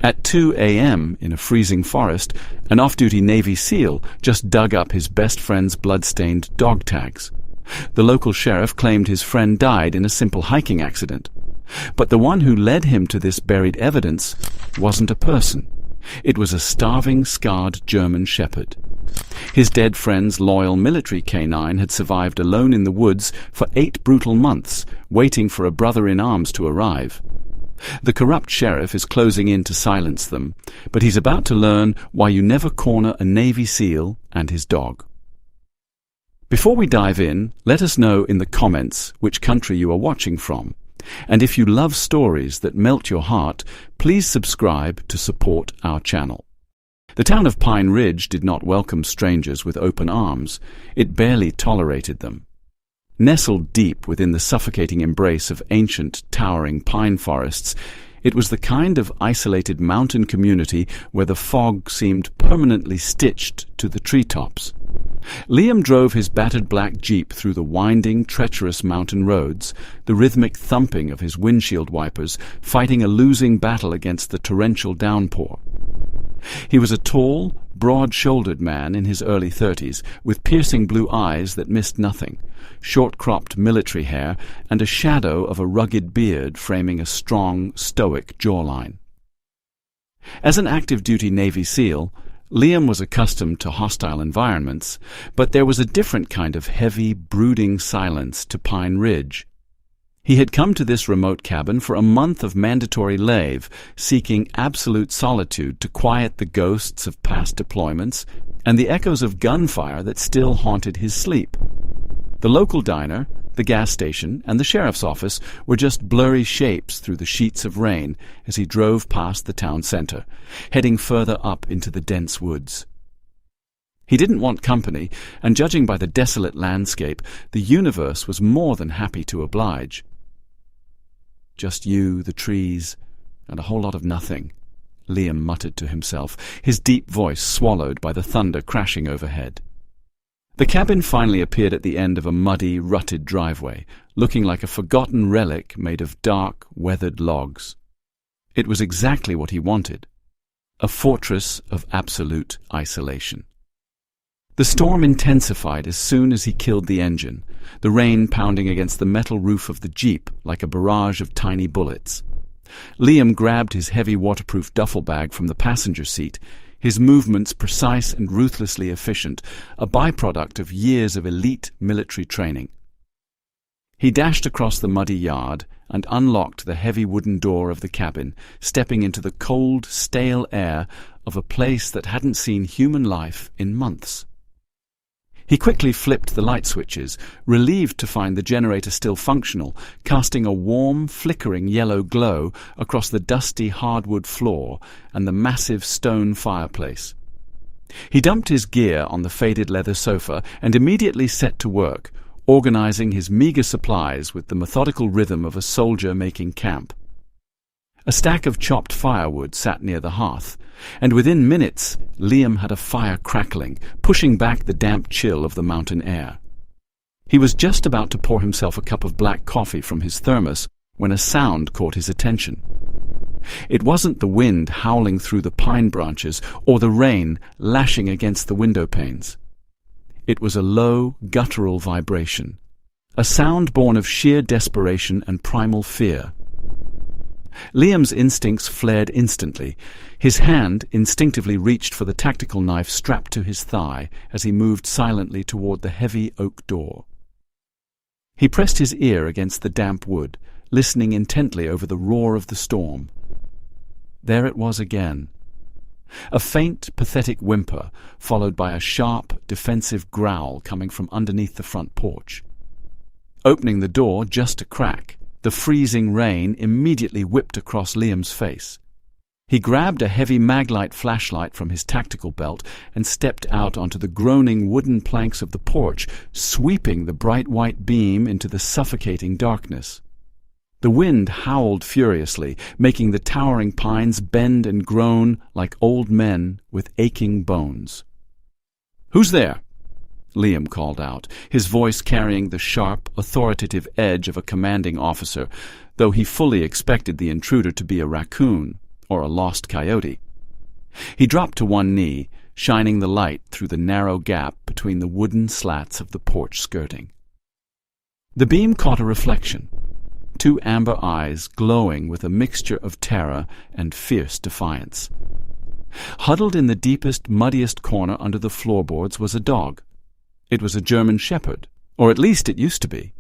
At 2 a.m. in a freezing forest, an off-duty Navy SEAL just dug up his best friend's blood-stained dog tags. The local sheriff claimed his friend died in a simple hiking accident. But the one who led him to this buried evidence wasn't a person. It was a starving, scarred German shepherd. His dead friend's loyal military canine had survived alone in the woods for 8 brutal months, waiting for a brother-in-arms to arrive. The corrupt sheriff is closing in to silence them, but he's about to learn why you never corner a Navy SEAL and his dog. Before we dive in, let us know in the comments which country you are watching from. And if you love stories that melt your heart, please subscribe to support our channel. The town of Pine Ridge did not welcome strangers with open arms. It barely tolerated them. Nestled deep within the suffocating embrace of ancient, towering pine forests, it was the kind of isolated mountain community where the fog seemed permanently stitched to the treetops. Liam drove his battered black Jeep through the winding, treacherous mountain roads, the rhythmic thumping of his windshield wipers fighting a losing battle against the torrential downpour. He was a tall, broad-shouldered man in his early 30s, with piercing blue eyes that missed nothing, short-cropped military hair, and a shadow of a rugged beard framing a strong, stoic jawline. As an active-duty Navy SEAL, Liam was accustomed to hostile environments, but there was a different kind of heavy, brooding silence to Pine Ridge. He had come to this remote cabin for a month of mandatory leave, seeking absolute solitude to quiet the ghosts of past deployments and the echoes of gunfire that still haunted his sleep. The local diner, the gas station, and the sheriff's office were just blurry shapes through the sheets of rain as he drove past the town center, heading further up into the dense woods. He didn't want company, and judging by the desolate landscape, the universe was more than happy to oblige. "Just you, the trees, and a whole lot of nothing," Liam muttered to himself, his deep voice swallowed by the thunder crashing overhead. The cabin finally appeared at the end of a muddy, rutted driveway, looking like a forgotten relic made of dark, weathered logs. It was exactly what he wanted, a fortress of absolute isolation. The storm intensified as soon as he killed the engine, the rain pounding against the metal roof of the Jeep like a barrage of tiny bullets. Liam grabbed his heavy waterproof duffel bag from the passenger seat, his movements precise and ruthlessly efficient, a byproduct of years of elite military training. He dashed across the muddy yard and unlocked the heavy wooden door of the cabin, stepping into the cold, stale air of a place that hadn't seen human life in months. He quickly flipped the light switches, relieved to find the generator still functional, casting a warm, flickering yellow glow across the dusty hardwood floor and the massive stone fireplace. He dumped his gear on the faded leather sofa and immediately set to work, organizing his meager supplies with the methodical rhythm of a soldier making camp. A stack of chopped firewood sat near the hearth, and within minutes Liam had a fire crackling, pushing back the damp chill of the mountain air. He was just about to pour himself a cup of black coffee from his thermos when a sound caught his attention. It wasn't the wind howling through the pine branches or the rain lashing against the window panes. It was a low, guttural vibration, a sound born of sheer desperation and primal fear. Liam's instincts flared instantly. His hand instinctively reached for the tactical knife strapped to his thigh as he moved silently toward the heavy oak door. He pressed his ear against the damp wood, listening intently over the roar of the storm. There it was again. A faint, pathetic whimper, followed by a sharp, defensive growl coming from underneath the front porch. Opening the door just a crack, the freezing rain immediately whipped across Liam's face. He grabbed a heavy maglite flashlight from his tactical belt and stepped out onto the groaning wooden planks of the porch, sweeping the bright white beam into the suffocating darkness. The wind howled furiously, making the towering pines bend and groan like old men with aching bones. "Who's there?" Liam called out, his voice carrying the sharp, authoritative edge of a commanding officer, though he fully expected the intruder to be a raccoon or a lost coyote. He dropped to one knee, shining the light through the narrow gap between the wooden slats of the porch skirting. The beam caught a reflection, two amber eyes glowing with a mixture of terror and fierce defiance. Huddled in the deepest, muddiest corner under the floorboards was a dog. It was a German shepherd, or at least it used to be.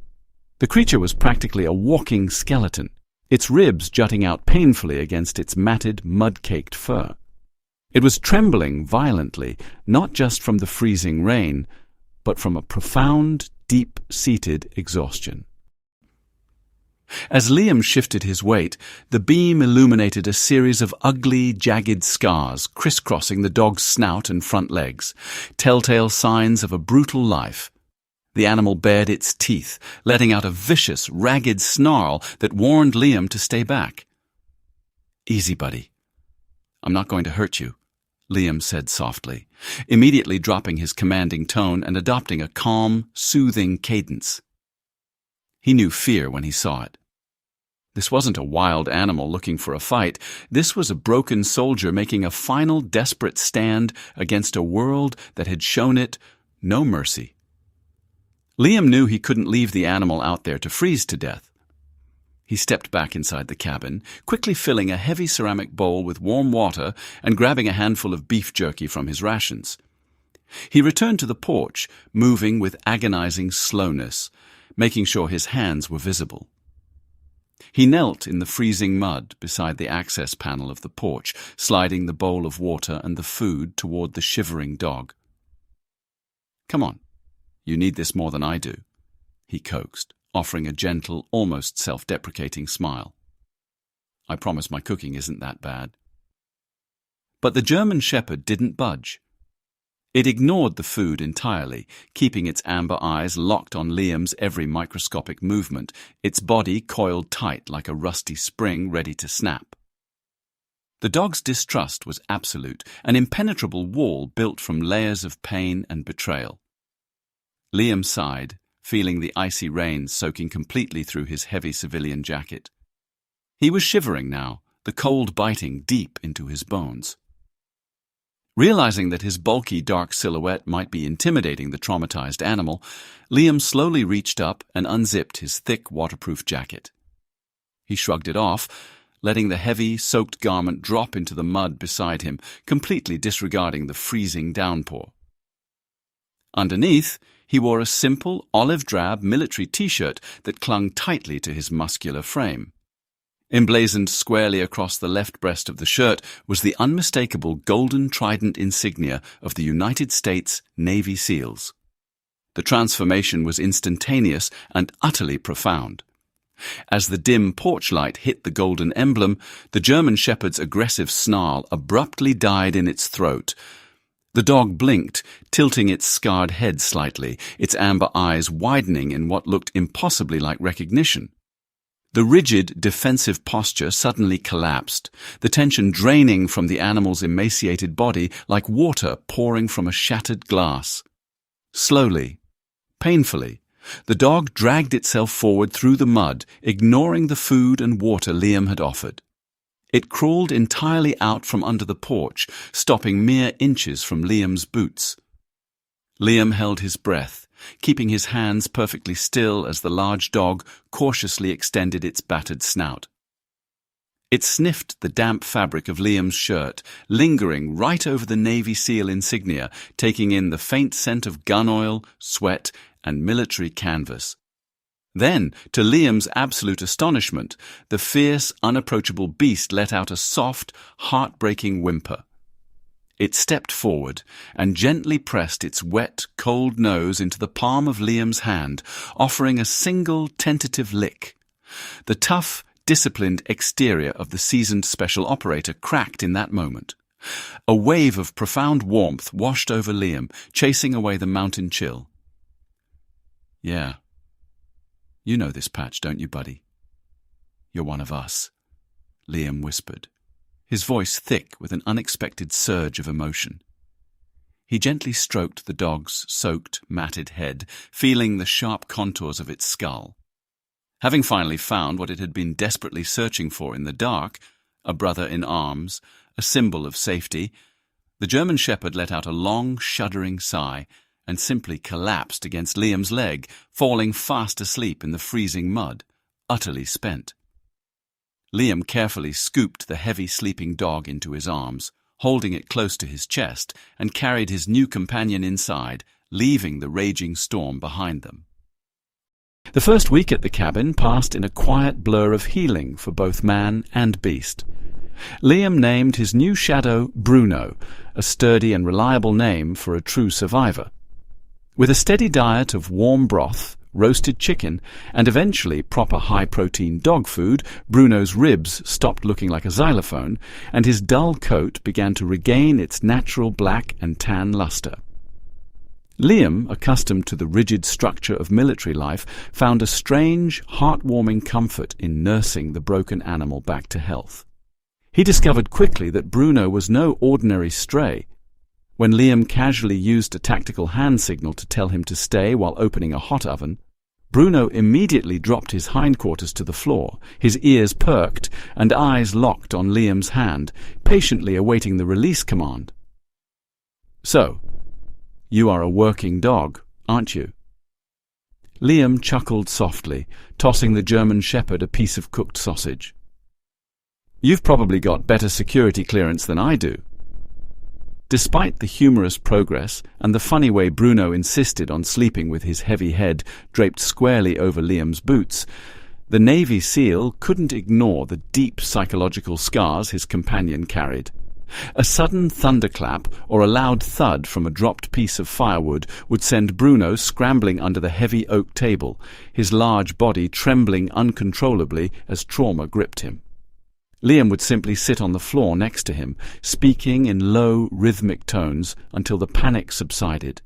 The creature was practically a walking skeleton, its ribs jutting out painfully against its matted, mud-caked fur. It was trembling violently, not just from the freezing rain, but from a profound, deep-seated exhaustion. As Liam shifted his weight, the beam illuminated a series of ugly, jagged scars crisscrossing the dog's snout and front legs, telltale signs of a brutal life. The animal bared its teeth, letting out a vicious, ragged snarl that warned Liam to stay back. "Easy, buddy. I'm not going to hurt you," Liam said softly, immediately dropping his commanding tone and adopting a calm, soothing cadence. He knew fear when he saw it. This wasn't a wild animal looking for a fight. This was a broken soldier making a final desperate stand against a world that had shown it no mercy. Liam knew he couldn't leave the animal out there to freeze to death. He stepped back inside the cabin, quickly filling a heavy ceramic bowl with warm water and grabbing a handful of beef jerky from his rations. He returned to the porch, moving with agonizing slowness, making sure his hands were visible. He knelt in the freezing mud beside the access panel of the porch, sliding the bowl of water and the food toward the shivering dog. "Come on, you need this more than I do," he coaxed, offering a gentle, almost self-deprecating smile. "I promise my cooking isn't that bad." But the German shepherd didn't budge. It ignored the food entirely, keeping its amber eyes locked on Liam's every microscopic movement, its body coiled tight like a rusty spring ready to snap. The dog's distrust was absolute, an impenetrable wall built from layers of pain and betrayal. Liam sighed, feeling the icy rain soaking completely through his heavy civilian jacket. He was shivering now, the cold biting deep into his bones. Realizing that his bulky, dark silhouette might be intimidating the traumatized animal, Liam slowly reached up and unzipped his thick, waterproof jacket. He shrugged it off, letting the heavy, soaked garment drop into the mud beside him, completely disregarding the freezing downpour. Underneath, he wore a simple, olive-drab military t-shirt that clung tightly to his muscular frame. Emblazoned squarely across the left breast of the shirt was the unmistakable golden trident insignia of the United States Navy SEALs. The transformation was instantaneous and utterly profound. As the dim porch light hit the golden emblem, the German shepherd's aggressive snarl abruptly died in its throat. The dog blinked, tilting its scarred head slightly, its amber eyes widening in what looked impossibly like recognition. The rigid, defensive posture suddenly collapsed, the tension draining from the animal's emaciated body like water pouring from a shattered glass. Slowly, painfully, the dog dragged itself forward through the mud, ignoring the food and water Liam had offered. It crawled entirely out from under the porch, stopping mere inches from Liam's boots. Liam held his breath, keeping his hands perfectly still as the large dog cautiously extended its battered snout. It sniffed the damp fabric of Liam's shirt, lingering right over the Navy SEAL insignia, taking in the faint scent of gun oil, sweat, and military canvas. Then, to Liam's absolute astonishment, the fierce, unapproachable beast let out a soft, heartbreaking whimper. It stepped forward and gently pressed its wet, cold nose into the palm of Liam's hand, offering a single tentative lick. The tough, disciplined exterior of the seasoned special operator cracked in that moment. A wave of profound warmth washed over Liam, chasing away the mountain chill. "Yeah. You know this patch, don't you, buddy? You're one of us," Liam whispered, his voice thick with an unexpected surge of emotion. He gently stroked the dog's soaked, matted head, feeling the sharp contours of its skull. Having finally found what it had been desperately searching for in the dark, a brother in arms, a symbol of safety, the German Shepherd let out a long, shuddering sigh and simply collapsed against Liam's leg, falling fast asleep in the freezing mud, utterly spent. Liam carefully scooped the heavy sleeping dog into his arms, holding it close to his chest, and carried his new companion inside, leaving the raging storm behind them. The first week at the cabin passed in a quiet blur of healing for both man and beast. Liam named his new shadow Bruno, a sturdy and reliable name for a true survivor. With a steady diet of warm broth, roasted chicken, and eventually proper high-protein dog food, Bruno's ribs stopped looking like a xylophone, and his dull coat began to regain its natural black and tan luster. Liam, accustomed to the rigid structure of military life, found a strange, heartwarming comfort in nursing the broken animal back to health. He discovered quickly that Bruno was no ordinary stray. When Liam casually used a tactical hand signal to tell him to stay while opening a hot oven, Bruno immediately dropped his hindquarters to the floor, his ears perked and eyes locked on Liam's hand, patiently awaiting the release command. "So, you are a working dog, aren't you?" Liam chuckled softly, tossing the German Shepherd a piece of cooked sausage. "You've probably got better security clearance than I do." Despite the humorous progress and the funny way Bruno insisted on sleeping with his heavy head draped squarely over Liam's boots, the Navy SEAL couldn't ignore the deep psychological scars his companion carried. A sudden thunderclap or a loud thud from a dropped piece of firewood would send Bruno scrambling under the heavy oak table, his large body trembling uncontrollably as trauma gripped him. Liam would simply sit on the floor next to him, speaking in low, rhythmic tones until the panic subsided,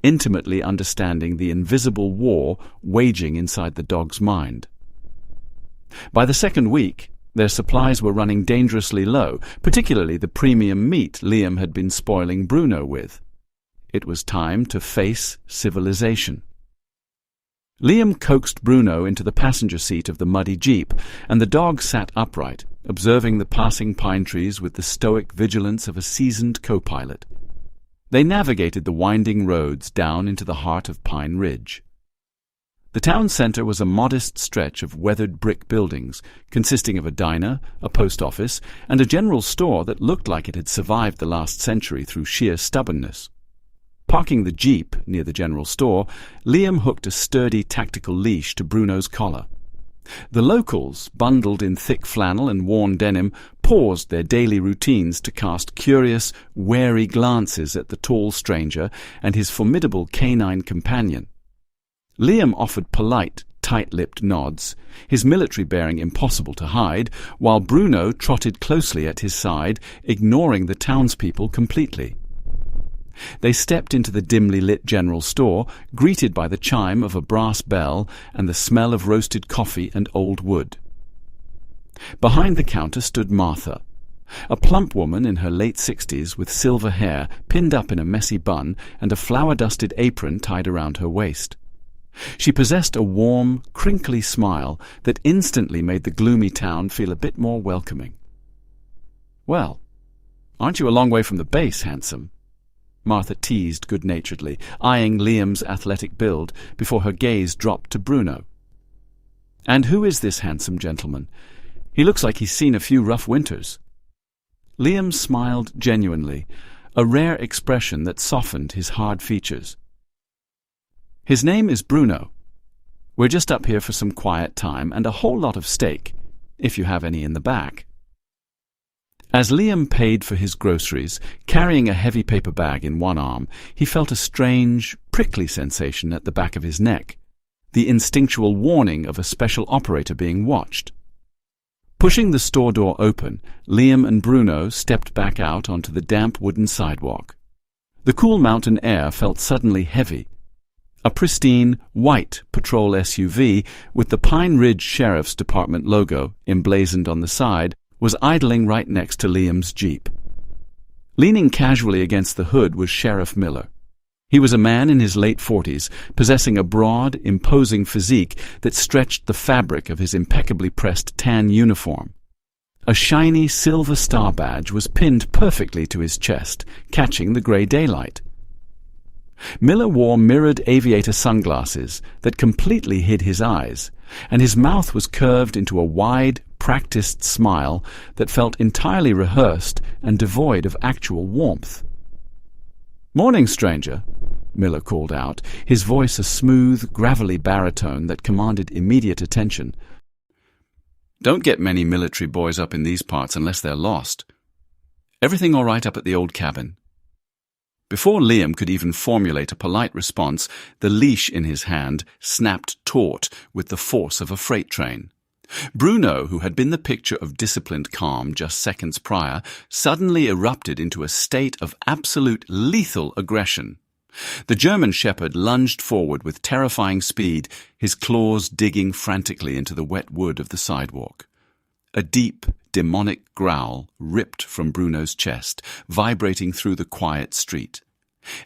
intimately understanding the invisible war waging inside the dog's mind. By the second week, their supplies were running dangerously low, particularly the premium meat Liam had been spoiling Bruno with. It was time to face civilization. Liam coaxed Bruno into the passenger seat of the muddy jeep, and the dog sat upright, observing the passing pine trees with the stoic vigilance of a seasoned co-pilot. They navigated the winding roads down into the heart of Pine Ridge. The town center was a modest stretch of weathered brick buildings, consisting of a diner, a post office, and a general store that looked like it had survived the last century through sheer stubbornness. Parking the jeep near the general store, Liam hooked a sturdy tactical leash to Bruno's collar. The locals, bundled in thick flannel and worn denim, paused their daily routines to cast curious, wary glances at the tall stranger and his formidable canine companion. Liam offered polite, tight-lipped nods, his military bearing impossible to hide, while Bruno trotted closely at his side, ignoring the townspeople completely. They stepped into the dimly lit general store, greeted by the chime of a brass bell and the smell of roasted coffee and old wood. Behind the counter stood Martha, a plump woman in her late 60s with silver hair pinned up in a messy bun and a flour-dusted apron tied around her waist. She possessed a warm, crinkly smile that instantly made the gloomy town feel a bit more welcoming. "Well, aren't you a long way from the base, handsome?" Martha teased good-naturedly, eyeing Liam's athletic build before her gaze dropped to Bruno. "And who is this handsome gentleman? He looks like he's seen a few rough winters." Liam smiled genuinely, a rare expression that softened his hard features. "His name is Bruno. We're just up here for some quiet time and a whole lot of steak, if you have any in the back." As Liam paid for his groceries, carrying a heavy paper bag in one arm, he felt a strange, prickly sensation at the back of his neck, the instinctual warning of a special operator being watched. Pushing the store door open, Liam and Bruno stepped back out onto the damp wooden sidewalk. The cool mountain air felt suddenly heavy. A pristine, white patrol SUV with the Pine Ridge Sheriff's Department logo emblazoned on the side was idling right next to Liam's jeep. Leaning casually against the hood was Sheriff Miller. He was a man in his late 40s, possessing a broad, imposing physique that stretched the fabric of his impeccably pressed tan uniform. A shiny silver star badge was pinned perfectly to his chest, catching the grey daylight. Miller wore mirrored aviator sunglasses that completely hid his eyes, and his mouth was curved into a wide, practiced smile that felt entirely rehearsed and devoid of actual warmth. "Morning, stranger," Miller called out, his voice a smooth, gravelly baritone that commanded immediate attention. "Don't get many military boys up in these parts unless they're lost. Everything all right up at the old cabin?" Before Liam could even formulate a polite response, the leash in his hand snapped taut with the force of a freight train. Bruno, who had been the picture of disciplined calm just seconds prior, suddenly erupted into a state of absolute lethal aggression. The German shepherd lunged forward with terrifying speed, his claws digging frantically into the wet wood of the sidewalk. A deep, demonic growl ripped from Bruno's chest, vibrating through the quiet street.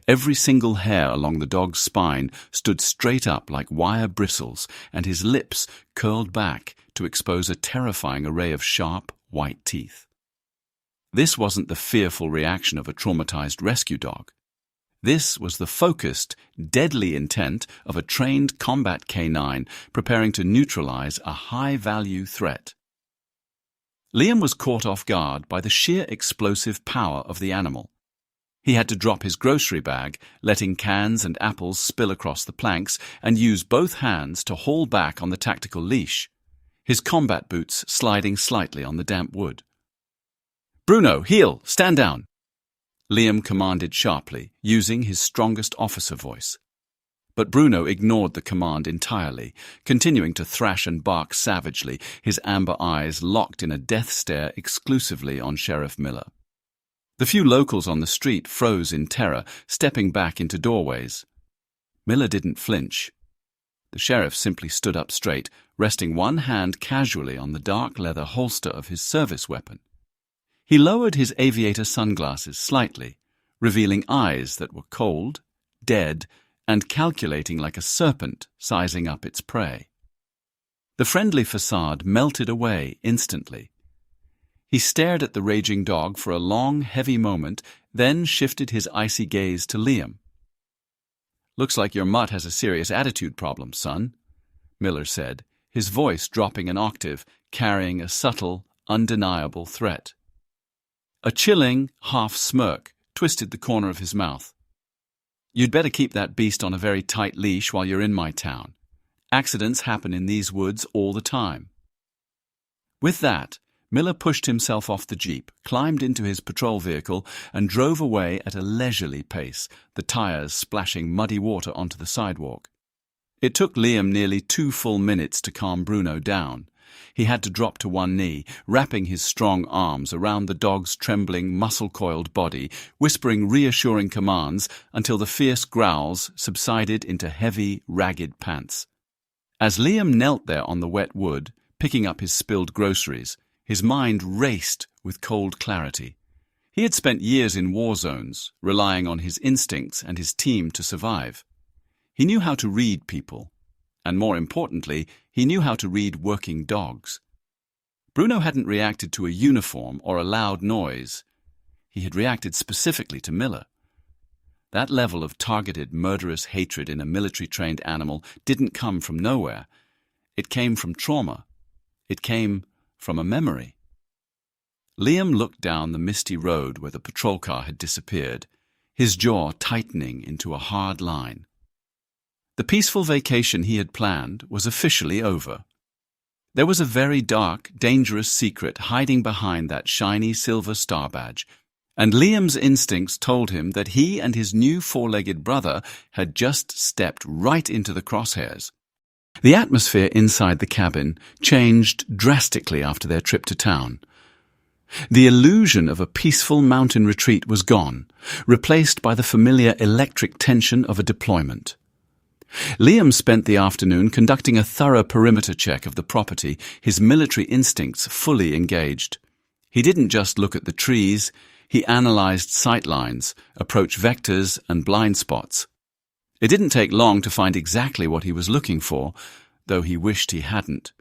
Every single hair along the dog's spine stood straight up like wire bristles, and his lips curled back to expose a terrifying array of sharp, white teeth. This wasn't the fearful reaction of a traumatized rescue dog. This was the focused, deadly intent of a trained combat canine preparing to neutralize a high-value threat. Liam was caught off guard by the sheer explosive power of the animal. He had to drop his grocery bag, letting cans and apples spill across the planks, and use both hands to haul back on the tactical leash, his combat boots sliding slightly on the damp wood. "Bruno, heel! Stand down!" Liam commanded sharply, using his strongest officer voice. But Bruno ignored the command entirely, continuing to thrash and bark savagely, his amber eyes locked in a death stare exclusively on Sheriff Miller. The few locals on the street froze in terror, stepping back into doorways. Miller didn't flinch. The sheriff simply stood up straight, resting one hand casually on the dark leather holster of his service weapon. He lowered his aviator sunglasses slightly, revealing eyes that were cold, dead, and calculating like a serpent sizing up its prey. The friendly facade melted away instantly. He stared at the raging dog for a long, heavy moment, then shifted his icy gaze to Liam. "Looks like your mutt has a serious attitude problem, son," Miller said, his voice dropping an octave, carrying a subtle, undeniable threat. A chilling, half-smirk twisted the corner of his mouth. "You'd better keep that beast on a very tight leash while you're in my town. Accidents happen in these woods all the time." With that, Miller pushed himself off the jeep, climbed into his patrol vehicle, and drove away at a leisurely pace, the tires splashing muddy water onto the sidewalk. It took Liam nearly 2 full minutes to calm Bruno down. He had to drop to one knee, wrapping his strong arms around the dog's trembling, muscle-coiled body, whispering reassuring commands until the fierce growls subsided into heavy, ragged pants. As Liam knelt there on the wet wood, picking up his spilled groceries, his mind raced with cold clarity. He had spent years in war zones, relying on his instincts and his team to survive. He knew how to read people, and more importantly, he knew how to read working dogs. Bruno hadn't reacted to a uniform or a loud noise. He had reacted specifically to Miller. That level of targeted, murderous hatred in a military-trained animal didn't come from nowhere. It came from trauma. It came from a memory. Liam looked down the misty road where the patrol car had disappeared, his jaw tightening into a hard line. The peaceful vacation he had planned was officially over. There was a very dark, dangerous secret hiding behind that shiny silver star badge, and Liam's instincts told him that he and his new 4-legged brother had just stepped right into the crosshairs. The atmosphere inside the cabin changed drastically after their trip to town. The illusion of a peaceful mountain retreat was gone, replaced by the familiar electric tension of a deployment. Liam spent the afternoon conducting a thorough perimeter check of the property, his military instincts fully engaged. He didn't just look at the trees, he analyzed sightlines, approach vectors, and blind spots. It didn't take long to find exactly what he was looking for, though he wished he hadn't.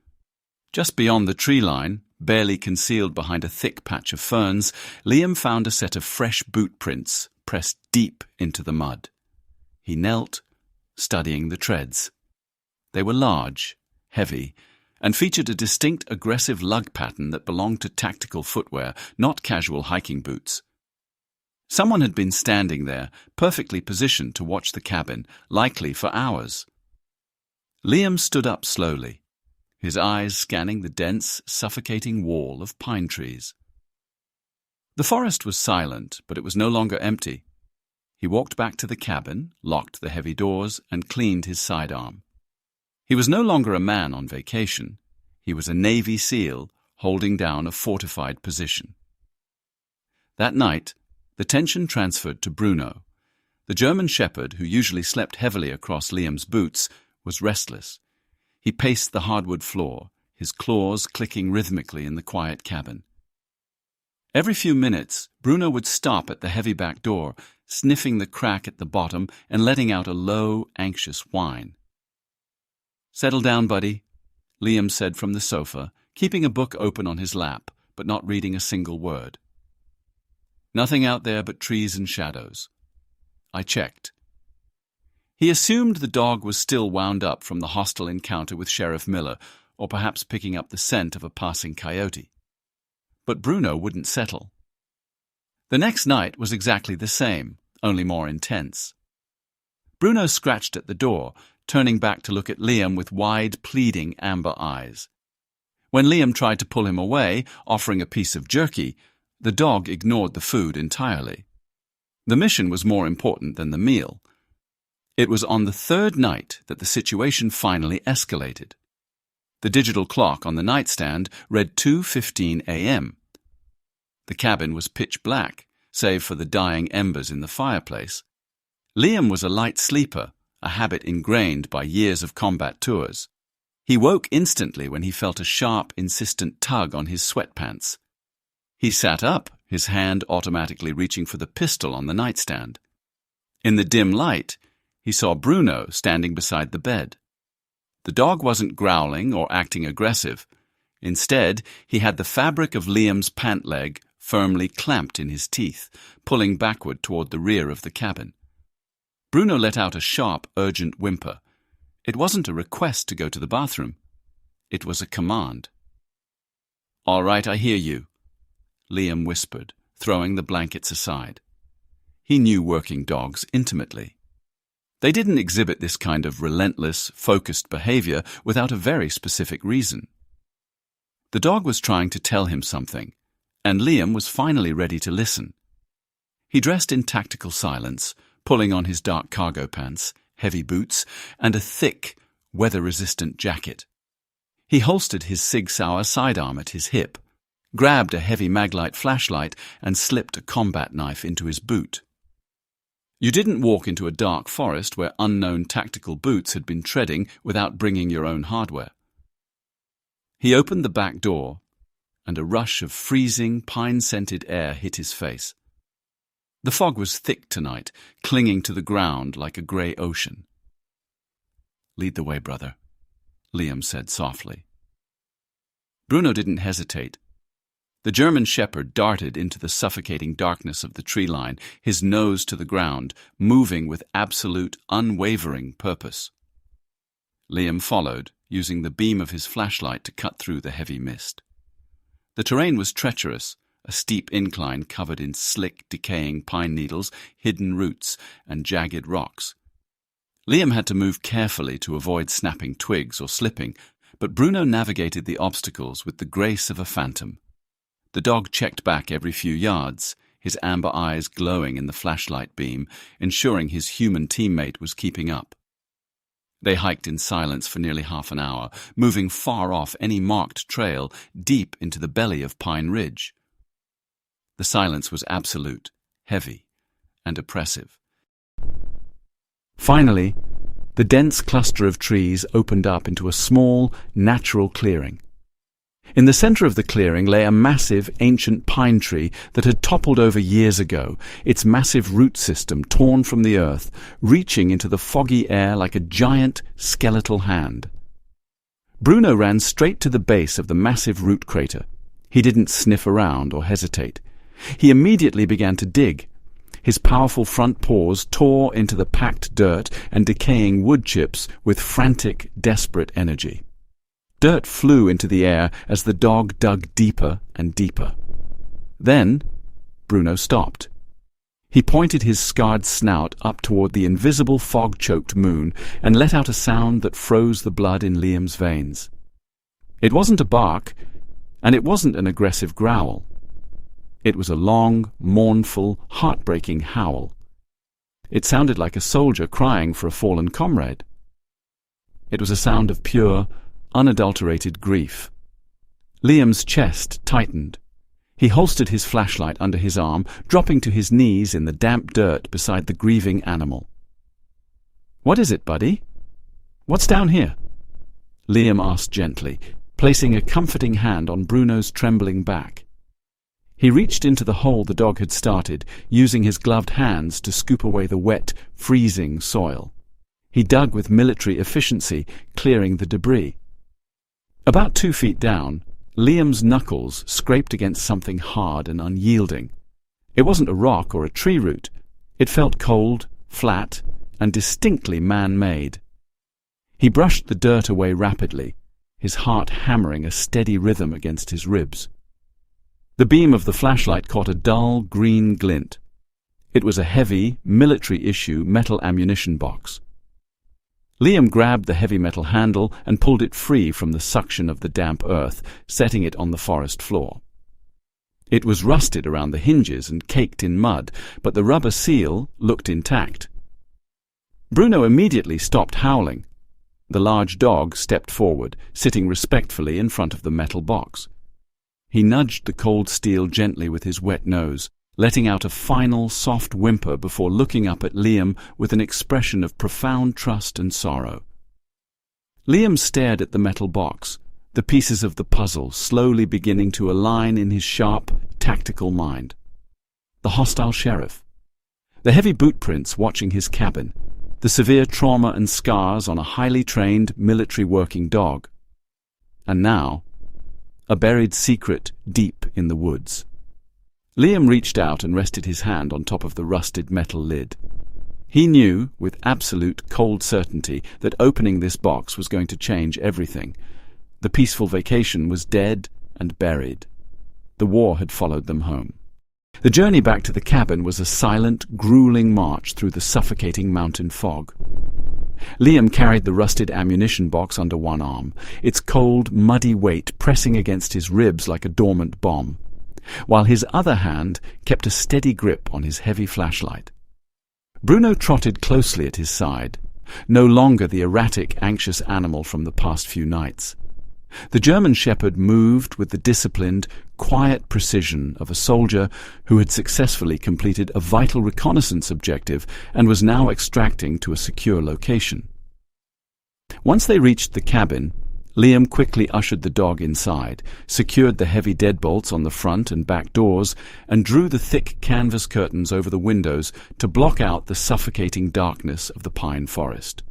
Just beyond the tree line, Barely concealed behind a thick patch of ferns, Liam found a set of fresh boot prints pressed deep into the mud. He knelt, studying the treads. They were large, heavy, and featured a distinct aggressive lug pattern that belonged to tactical footwear, not casual hiking boots. Someone had been standing there, perfectly positioned to watch the cabin, likely for hours. Liam stood up slowly, his eyes scanning the dense, suffocating wall of pine trees. The forest was silent, but it was no longer empty. He walked back to the cabin, locked the heavy doors, and cleaned his sidearm. He was no longer a man on vacation. He was a Navy SEAL holding down a fortified position. That night, the tension transferred to Bruno. The German shepherd, who usually slept heavily across Liam's boots, was restless. He paced the hardwood floor, his claws clicking rhythmically in the quiet cabin. Every few minutes, Bruno would stop at the heavy back door, sniffing the crack at the bottom and letting out a low, anxious whine. "Settle down, buddy," Liam said from the sofa, keeping a book open on his lap, but not reading a single word. "Nothing out there but trees and shadows. I checked." He assumed the dog was still wound up from the hostile encounter with Sheriff Miller, or perhaps picking up the scent of a passing coyote. But Bruno wouldn't settle. The next night was exactly the same, only more intense. Bruno scratched at the door, turning back to look at Liam with wide, pleading amber eyes. When Liam tried to pull him away, offering a piece of jerky, the dog ignored the food entirely. The mission was more important than the meal. It was on the third night that the situation finally escalated. The digital clock on the nightstand read 2:15 a.m. The cabin was pitch black, save for the dying embers in the fireplace. Liam was a light sleeper, a habit ingrained by years of combat tours. He woke instantly when he felt a sharp, insistent tug on his sweatpants. He sat up, his hand automatically reaching for the pistol on the nightstand. In the dim light, he saw Bruno standing beside the bed. The dog wasn't growling or acting aggressive. Instead, he had the fabric of Liam's pant leg firmly clamped in his teeth, pulling backward toward the rear of the cabin. Bruno let out a sharp, urgent whimper. It wasn't a request to go to the bathroom. It was a command. "All right, I hear you," Liam whispered, throwing the blankets aside. He knew working dogs intimately. They didn't exhibit this kind of relentless, focused behavior without a very specific reason. The dog was trying to tell him something, and Liam was finally ready to listen. He dressed in tactical silence, pulling on his dark cargo pants, heavy boots, and a thick, weather-resistant jacket. He holstered his Sig Sauer sidearm at his hip, grabbed a heavy Maglite flashlight, and slipped a combat knife into his boot. You didn't walk into a dark forest where unknown tactical boots had been treading without bringing your own hardware. He opened the back door, and a rush of freezing, pine-scented air hit his face. The fog was thick tonight, clinging to the ground like a grey ocean. "Lead the way, brother," Liam said softly. Bruno didn't hesitate. The German shepherd darted into the suffocating darkness of the tree line, his nose to the ground, moving with absolute, unwavering purpose. Liam followed, using the beam of his flashlight to cut through the heavy mist. The terrain was treacherous, a steep incline covered in slick, decaying pine needles, hidden roots, and jagged rocks. Liam had to move carefully to avoid snapping twigs or slipping, but Bruno navigated the obstacles with the grace of a phantom. The dog checked back every few yards, his amber eyes glowing in the flashlight beam, ensuring his human teammate was keeping up. They hiked in silence for nearly half an hour, moving far off any marked trail, deep into the belly of Pine Ridge. The silence was absolute, heavy, and oppressive. Finally, the dense cluster of trees opened up into a small, natural clearing. In the center of the clearing lay a massive, ancient pine tree that had toppled over years ago, its massive root system torn from the earth, reaching into the foggy air like a giant, skeletal hand. Bruno ran straight to the base of the massive root crater, He didn't sniff around or hesitate. He immediately began to dig. His powerful front paws tore into the packed dirt and decaying wood chips with frantic, desperate energy. Dirt flew into the air as the dog dug deeper and deeper. Then Bruno stopped. He pointed his scarred snout up toward the invisible fog-choked moon and let out a sound that froze the blood in Liam's veins. It wasn't a bark, and it wasn't an aggressive growl. It was a long, mournful, heartbreaking howl. It sounded like a soldier crying for a fallen comrade. It was a sound of pure, unadulterated grief. Liam's chest tightened. He holstered his flashlight under his arm, dropping to his knees in the damp dirt beside the grieving animal. "What is it, buddy? What's down here?" Liam asked gently, placing a comforting hand on Bruno's trembling back. He reached into the hole the dog had started, using his gloved hands to scoop away the wet, freezing soil. He dug with military efficiency, clearing the debris. About 2 feet down, Liam's knuckles scraped against something hard and unyielding. It wasn't a rock or a tree root. It felt cold, flat, and distinctly man-made. He brushed the dirt away rapidly, his heart hammering a steady rhythm against his ribs. The beam of the flashlight caught a dull green glint. It was a heavy, military-issue metal ammunition box. Liam grabbed the heavy metal handle and pulled it free from the suction of the damp earth, setting it on the forest floor. It was rusted around the hinges and caked in mud, but the rubber seal looked intact. Bruno immediately stopped howling. The large dog stepped forward, sitting respectfully in front of the metal box. He nudged the cold steel gently with his wet nose, letting out a final soft whimper before looking up at Liam with an expression of profound trust and sorrow. Liam stared at the metal box, the pieces of the puzzle slowly beginning to align in his sharp, tactical mind. The hostile sheriff, the heavy boot prints watching his cabin, the severe trauma and scars on a highly trained military working dog. And now, a buried secret deep in the woods. Liam reached out and rested his hand on top of the rusted metal lid. He knew, with absolute cold certainty, that opening this box was going to change everything. The peaceful vacation was dead and buried. The war had followed them home. The journey back to the cabin was a silent, grueling march through the suffocating mountain fog. Liam carried the rusted ammunition box under one arm, its cold, muddy weight pressing against his ribs like a dormant bomb, while his other hand kept a steady grip on his heavy flashlight. Bruno trotted closely at his side, no longer the erratic, anxious animal from the past few nights. The German shepherd moved with the disciplined, quiet precision of a soldier who had successfully completed a vital reconnaissance objective and was now extracting to a secure location. Once they reached the cabin, Liam quickly ushered the dog inside, secured the heavy deadbolts on the front and back doors, and drew the thick canvas curtains over the windows to block out the suffocating darkness of the pine forest.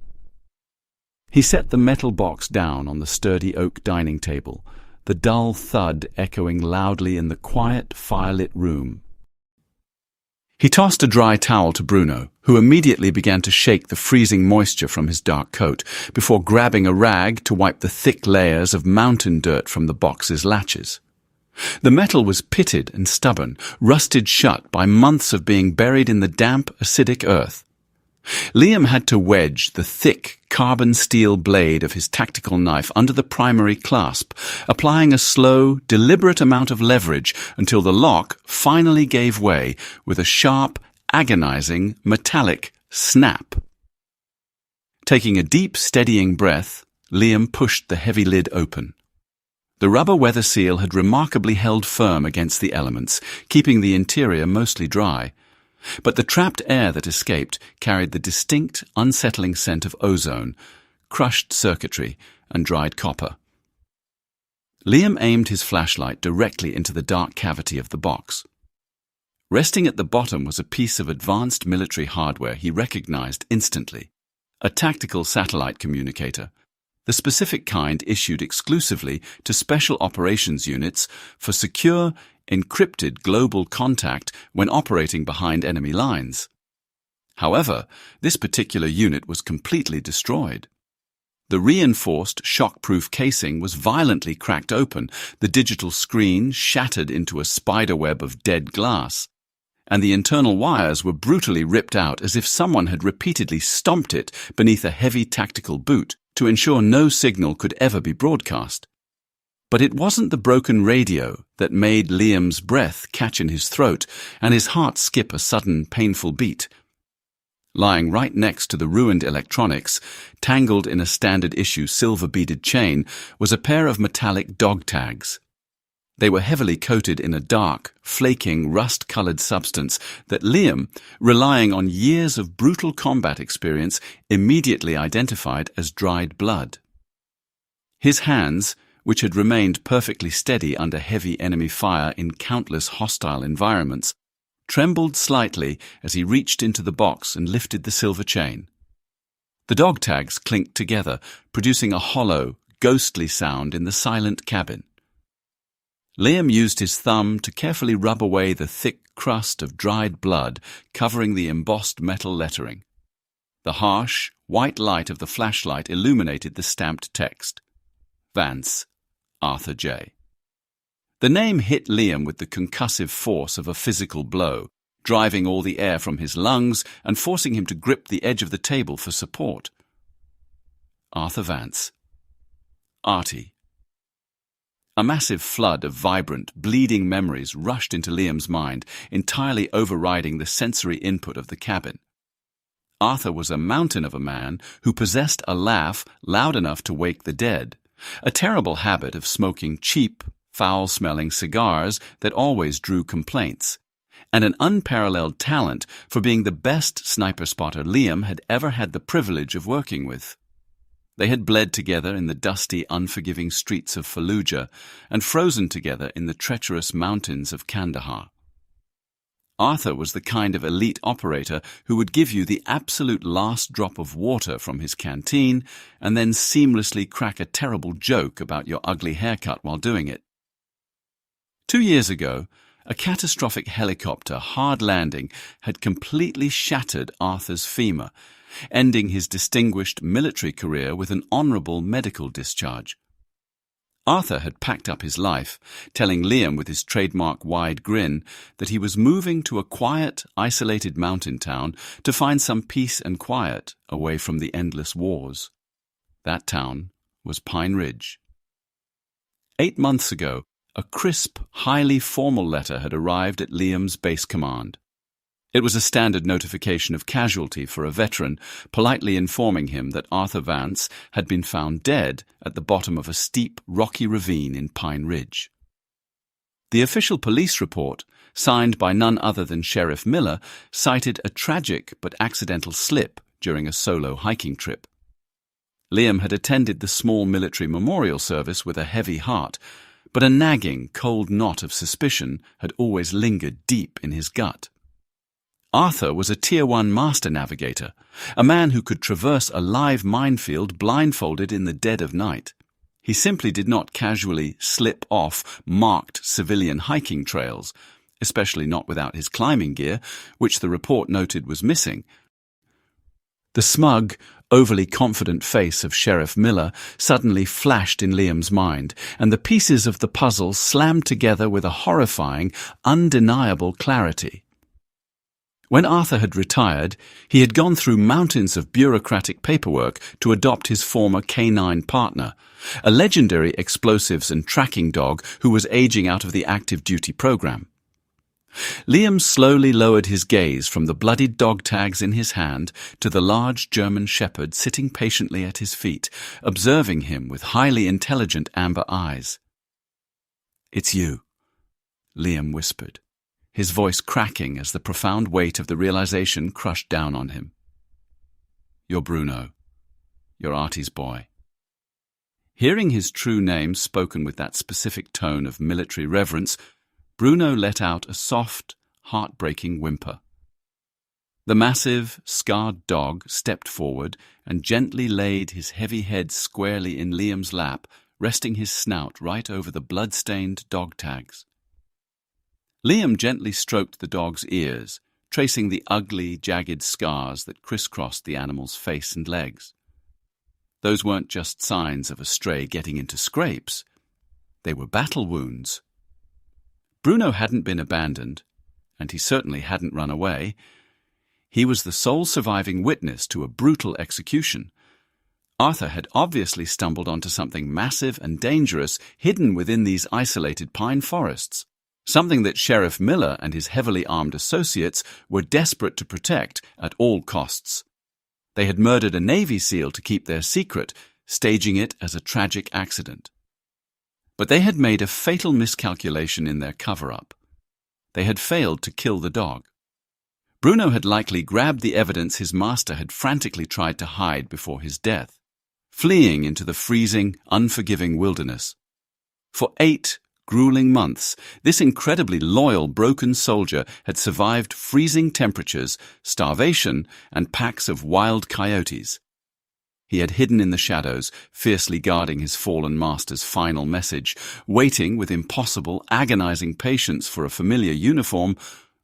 He set the metal box down on the sturdy oak dining table, the dull thud echoing loudly in the quiet, firelit room. He tossed a dry towel to Bruno, who immediately began to shake the freezing moisture from his dark coat, before grabbing a rag to wipe the thick layers of mountain dirt from the box's latches. The metal was pitted and stubborn, rusted shut by months of being buried in the damp, acidic earth. Liam had to wedge the thick carbon steel blade of his tactical knife under the primary clasp, applying a slow, deliberate amount of leverage until the lock finally gave way with a sharp, agonizing, metallic snap. Taking a deep, steadying breath, Liam pushed the heavy lid open. The rubber weather seal had remarkably held firm against the elements, keeping the interior mostly dry. But the trapped air that escaped carried the distinct, unsettling scent of ozone, crushed circuitry, and dried copper. Liam aimed his flashlight directly into the dark cavity of the box. Resting at the bottom was a piece of advanced military hardware he recognized instantly, a tactical satellite communicator, the specific kind issued exclusively to Special Operations Units for secure, encrypted global contact when operating behind enemy lines. However, this particular unit was completely destroyed. The reinforced, shock-proof casing was violently cracked open, the digital screen shattered into a spiderweb of dead glass, and the internal wires were brutally ripped out as if someone had repeatedly stomped it beneath a heavy tactical boot to ensure no signal could ever be broadcast. But it wasn't the broken radio that made Liam's breath catch in his throat and his heart skip a sudden, painful beat. Lying right next to the ruined electronics, tangled in a standard-issue silver-beaded chain, was a pair of metallic dog tags. They were heavily coated in a dark, flaking, rust-colored substance that Liam, relying on years of brutal combat experience, immediately identified as dried blood. His hands, which had remained perfectly steady under heavy enemy fire in countless hostile environments, trembled slightly as he reached into the box and lifted the silver chain. The dog tags clinked together, producing a hollow, ghostly sound in the silent cabin. Liam used his thumb to carefully rub away the thick crust of dried blood covering the embossed metal lettering. The harsh, white light of the flashlight illuminated the stamped text. Vance, Arthur J. The name hit Liam with the concussive force of a physical blow, driving all the air from his lungs and forcing him to grip the edge of the table for support. Arthur Vance. Artie. A massive flood of vibrant, bleeding memories rushed into Liam's mind, entirely overriding the sensory input of the cabin. Arthur was a mountain of a man who possessed a laugh loud enough to wake the dead, a terrible habit of smoking cheap, foul-smelling cigars that always drew complaints, and an unparalleled talent for being the best sniper spotter Liam had ever had the privilege of working with. They had bled together in the dusty, unforgiving streets of Fallujah and frozen together in the treacherous mountains of Kandahar. Arthur was the kind of elite operator who would give you the absolute last drop of water from his canteen and then seamlessly crack a terrible joke about your ugly haircut while doing it. 2 years ago, a catastrophic helicopter hard landing had completely shattered Arthur's femur, ending his distinguished military career with an honorable medical discharge. Arthur had packed up his life, telling Liam with his trademark wide grin that he was moving to a quiet, isolated mountain town to find some peace and quiet away from the endless wars. That town was Pine Ridge. 8 months ago, a crisp, highly formal letter had arrived at Liam's base command. It was a standard notification of casualty for a veteran, politely informing him that Arthur Vance had been found dead at the bottom of a steep, rocky ravine in Pine Ridge. The official police report, signed by none other than Sheriff Miller, cited a tragic but accidental slip during a solo hiking trip. Liam had attended the small military memorial service with a heavy heart, but a nagging, cold knot of suspicion had always lingered deep in his gut. Arthur was a Tier 1 master navigator, a man who could traverse a live minefield blindfolded in the dead of night. He simply did not casually slip off marked civilian hiking trails, especially not without his climbing gear, which the report noted was missing. The smug, overly confident face of Sheriff Miller suddenly flashed in Liam's mind, and the pieces of the puzzle slammed together with a horrifying, undeniable clarity. When Arthur had retired, he had gone through mountains of bureaucratic paperwork to adopt his former canine partner, a legendary explosives and tracking dog who was aging out of the active duty program. Liam slowly lowered his gaze from the bloodied dog tags in his hand to the large German shepherd sitting patiently at his feet, observing him with highly intelligent amber eyes. "It's you," Liam whispered, his voice cracking as the profound weight of the realization crushed down on him. "You're Bruno. You're Artie's boy." Hearing his true name spoken with that specific tone of military reverence, Bruno let out a soft, heartbreaking whimper. The massive, scarred dog stepped forward and gently laid his heavy head squarely in Liam's lap, resting his snout right over the blood-stained dog tags. Liam gently stroked the dog's ears, tracing the ugly, jagged scars that crisscrossed the animal's face and legs. Those weren't just signs of a stray getting into scrapes. They were battle wounds. Bruno hadn't been abandoned, and he certainly hadn't run away. He was the sole surviving witness to a brutal execution. Arthur had obviously stumbled onto something massive and dangerous hidden within these isolated pine forests, something that Sheriff Miller and his heavily armed associates were desperate to protect at all costs. They had murdered a Navy SEAL to keep their secret, staging it as a tragic accident. But they had made a fatal miscalculation in their cover-up. They had failed to kill the dog. Bruno had likely grabbed the evidence his master had frantically tried to hide before his death, fleeing into the freezing, unforgiving wilderness. For 8 grueling months, this incredibly loyal broken soldier had survived freezing temperatures, starvation, and packs of wild coyotes. He had hidden in the shadows, fiercely guarding his fallen master's final message, waiting with impossible, agonizing patience for a familiar uniform,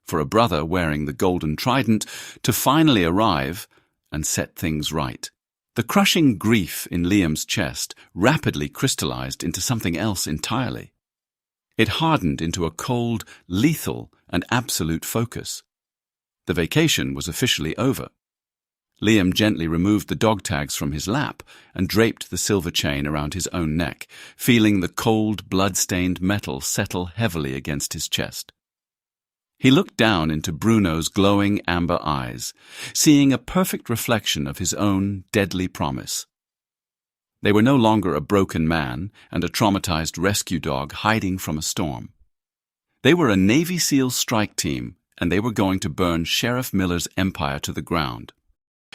for a brother wearing the golden trident, to finally arrive and set things right. The crushing grief in Liam's chest rapidly crystallized into something else entirely. It hardened into a cold, lethal, and absolute focus. The vacation was officially over. Liam gently removed the dog tags from his lap and draped the silver chain around his own neck, feeling the cold, blood-stained metal settle heavily against his chest. He looked down into Bruno's glowing amber eyes, seeing a perfect reflection of his own deadly promise. They were no longer a broken man and a traumatized rescue dog hiding from a storm. They were a Navy SEAL strike team, and they were going to burn Sheriff Miller's empire to the ground.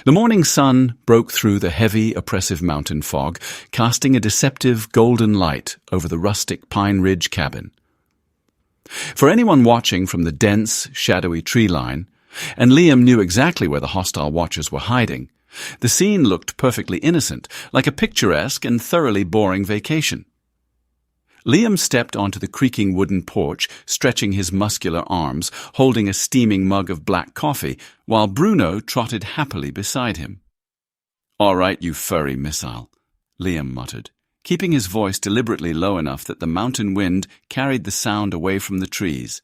The morning sun broke through the heavy, oppressive mountain fog, casting a deceptive golden light over the rustic Pine Ridge cabin. For anyone watching from the dense, shadowy tree line, and Liam knew exactly where the hostile watchers were hiding, the scene looked perfectly innocent, like a picturesque and thoroughly boring vacation. Liam stepped onto the creaking wooden porch, stretching his muscular arms, holding a steaming mug of black coffee, while Bruno trotted happily beside him. "All right, you furry missile," Liam muttered, keeping his voice deliberately low enough that the mountain wind carried the sound away from the trees.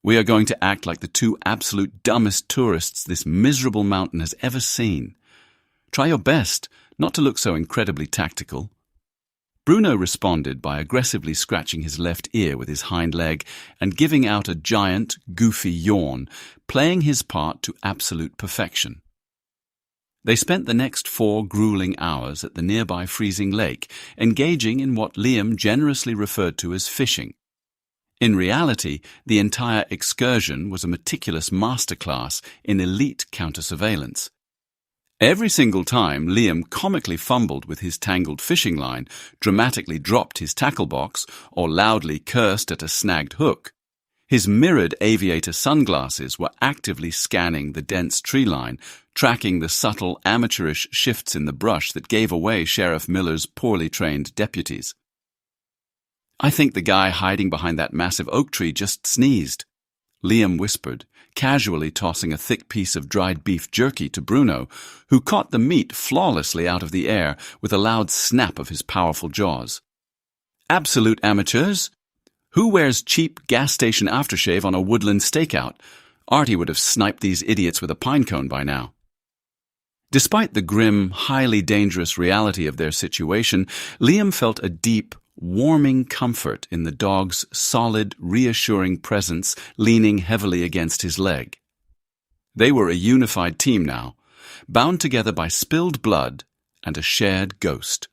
"We are going to act like the 2 absolute dumbest tourists this miserable mountain has ever seen. Try your best not to look so incredibly tactical." Bruno responded by aggressively scratching his left ear with his hind leg and giving out a giant, goofy yawn, playing his part to absolute perfection. They spent the next 4 grueling hours at the nearby freezing lake, engaging in what Liam generously referred to as fishing. In reality, the entire excursion was a meticulous masterclass in elite counter-surveillance. Every single time Liam comically fumbled with his tangled fishing line, dramatically dropped his tackle box, or loudly cursed at a snagged hook, his mirrored aviator sunglasses were actively scanning the dense tree line, tracking the subtle, amateurish shifts in the brush that gave away Sheriff Miller's poorly trained deputies. "I think the guy hiding behind that massive oak tree just sneezed," Liam whispered, casually tossing a thick piece of dried beef jerky to Bruno, who caught the meat flawlessly out of the air with a loud snap of his powerful jaws. "Absolute amateurs! Who wears cheap gas station aftershave on a woodland stakeout? Artie would have sniped these idiots with a pine cone by now." Despite the grim, highly dangerous reality of their situation, Liam felt a deep, warming comfort in the dog's solid, reassuring presence leaning heavily against his leg. They were a unified team now, bound together by spilled blood and a shared ghost.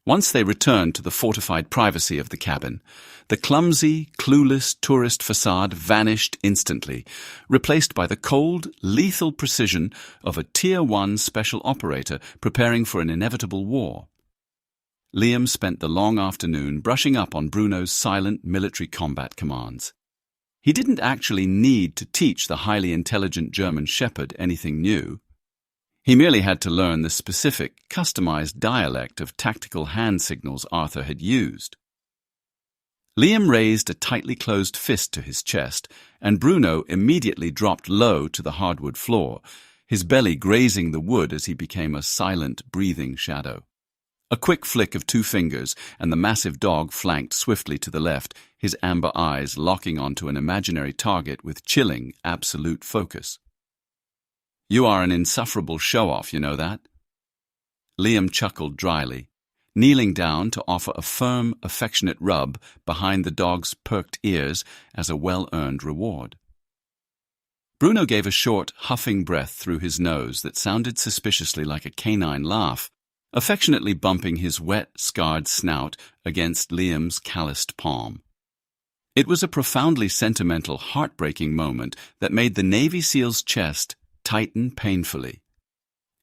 Once they returned to the fortified privacy of the cabin, the clumsy, clueless tourist facade vanished instantly, replaced by the cold, lethal precision of a Tier 1 special operator preparing for an inevitable war. Liam spent the long afternoon brushing up on Bruno's silent military combat commands. He didn't actually need to teach the highly intelligent German Shepherd anything new. He merely had to learn the specific, customized dialect of tactical hand signals Arthur had used. Liam raised a tightly closed fist to his chest, and Bruno immediately dropped low to the hardwood floor, his belly grazing the wood as he became a silent, breathing shadow. A quick flick of 2 fingers, and the massive dog flanked swiftly to the left, his amber eyes locking onto an imaginary target with chilling, absolute focus. "You are an insufferable show-off, you know that?" Liam chuckled dryly, kneeling down to offer a firm, affectionate rub behind the dog's perked ears as a well-earned reward. Bruno gave a short, huffing breath through his nose that sounded suspiciously like a canine laugh, affectionately bumping his wet, scarred snout against Liam's calloused palm. It was a profoundly sentimental, heartbreaking moment that made the Navy SEAL's chest tighten painfully.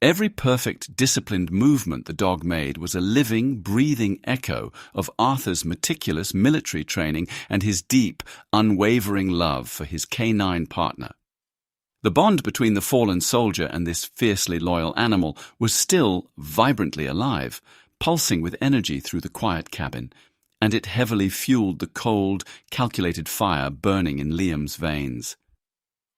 Every perfect, disciplined movement the dog made was a living, breathing echo of Arthur's meticulous military training and his deep, unwavering love for his canine partner. The bond between the fallen soldier and this fiercely loyal animal was still vibrantly alive, pulsing with energy through the quiet cabin, and it heavily fueled the cold, calculated fire burning in Liam's veins.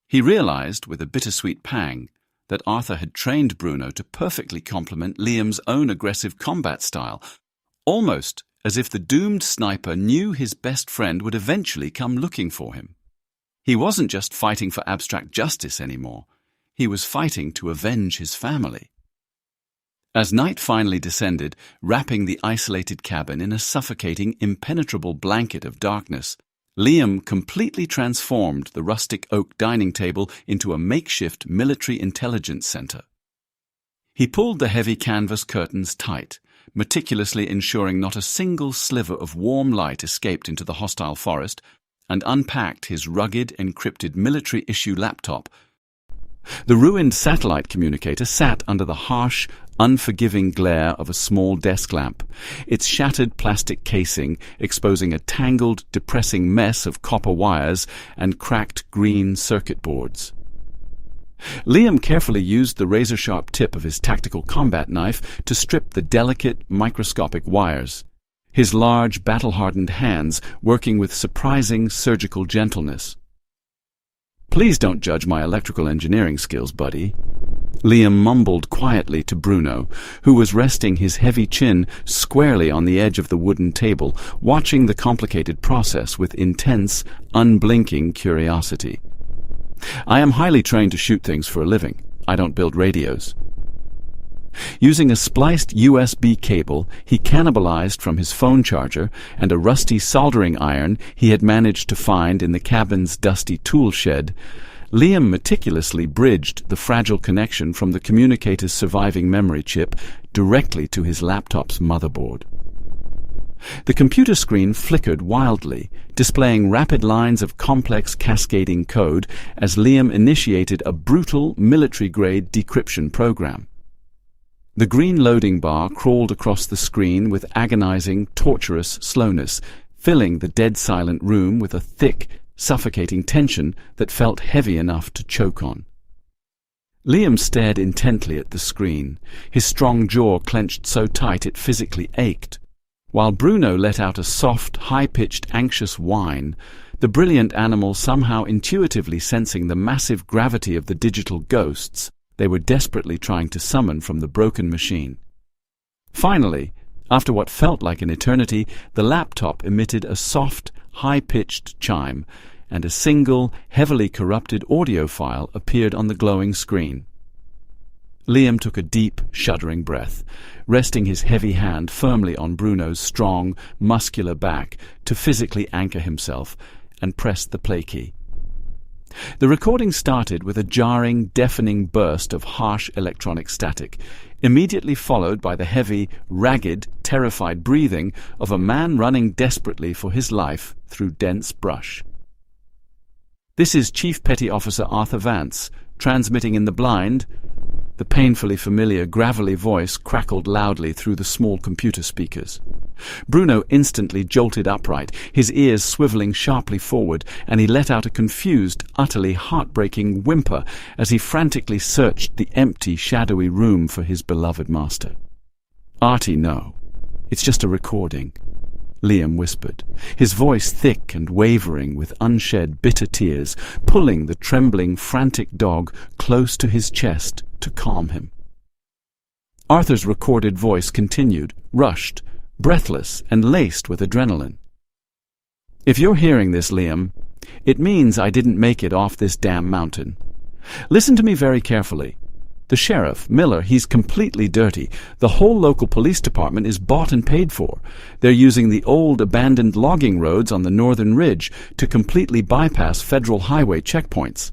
He realized, with a bittersweet pang, that Arthur had trained Bruno to perfectly complement Liam's own aggressive combat style, almost as if the doomed sniper knew his best friend would eventually come looking for him. He wasn't just fighting for abstract justice anymore. He was fighting to avenge his family. As night finally descended, wrapping the isolated cabin in a suffocating, impenetrable blanket of darkness, Liam completely transformed the rustic oak dining table into a makeshift military intelligence center. He pulled the heavy canvas curtains tight, meticulously ensuring not a single sliver of warm light escaped into the hostile forest, and unpacked his rugged, encrypted military-issue laptop. The ruined satellite communicator sat under the harsh, unforgiving glare of a small desk lamp, its shattered plastic casing exposing a tangled, depressing mess of copper wires and cracked green circuit boards. Liam carefully used the razor-sharp tip of his tactical combat knife to strip the delicate, microscopic wires, his large, battle-hardened hands working with surprising surgical gentleness. "Please don't judge my electrical engineering skills, buddy," Liam mumbled quietly to Bruno, who was resting his heavy chin squarely on the edge of the wooden table, watching the complicated process with intense, unblinking curiosity. "I am highly trained to shoot things for a living. I don't build radios." Using a spliced USB cable he cannibalized from his phone charger and a rusty soldering iron he had managed to find in the cabin's dusty tool shed, Liam meticulously bridged the fragile connection from the communicator's surviving memory chip directly to his laptop's motherboard. The computer screen flickered wildly, displaying rapid lines of complex cascading code as Liam initiated a brutal military-grade decryption program. The green loading bar crawled across the screen with agonizing, torturous slowness, filling the dead-silent room with a thick, suffocating tension that felt heavy enough to choke on. Liam stared intently at the screen, his strong jaw clenched so tight it physically ached. While Bruno let out a soft, high-pitched, anxious whine, the brilliant animal somehow intuitively sensing the massive gravity of the digital ghosts they were desperately trying to summon from the broken machine. Finally, after what felt like an eternity, the laptop emitted a soft, high-pitched chime, and a single, heavily corrupted audio file appeared on the glowing screen. Liam took a deep, shuddering breath, resting his heavy hand firmly on Bruno's strong, muscular back to physically anchor himself, and pressed the play key. The recording started with a jarring, deafening burst of harsh electronic static, immediately followed by the heavy, ragged, terrified breathing of a man running desperately for his life through dense brush. "This is Chief Petty Officer Arthur Vance, transmitting in the blind." The painfully familiar, gravelly voice crackled loudly through the small computer speakers. Bruno instantly jolted upright, his ears swiveling sharply forward, and he let out a confused, utterly heartbreaking whimper as he frantically searched the empty, shadowy room for his beloved master. "Artie, no. It's just a recording," Liam whispered, his voice thick and wavering with unshed bitter tears, pulling the trembling, frantic dog close to his chest to calm him. Arthur's recorded voice continued, rushed, breathless, and laced with adrenaline. "If you're hearing this, Liam, it means I didn't make it off this damn mountain. Listen to me very carefully. The sheriff, Miller, he's completely dirty. The whole local police department is bought and paid for. They're using the old abandoned logging roads on the northern ridge to completely bypass federal highway checkpoints.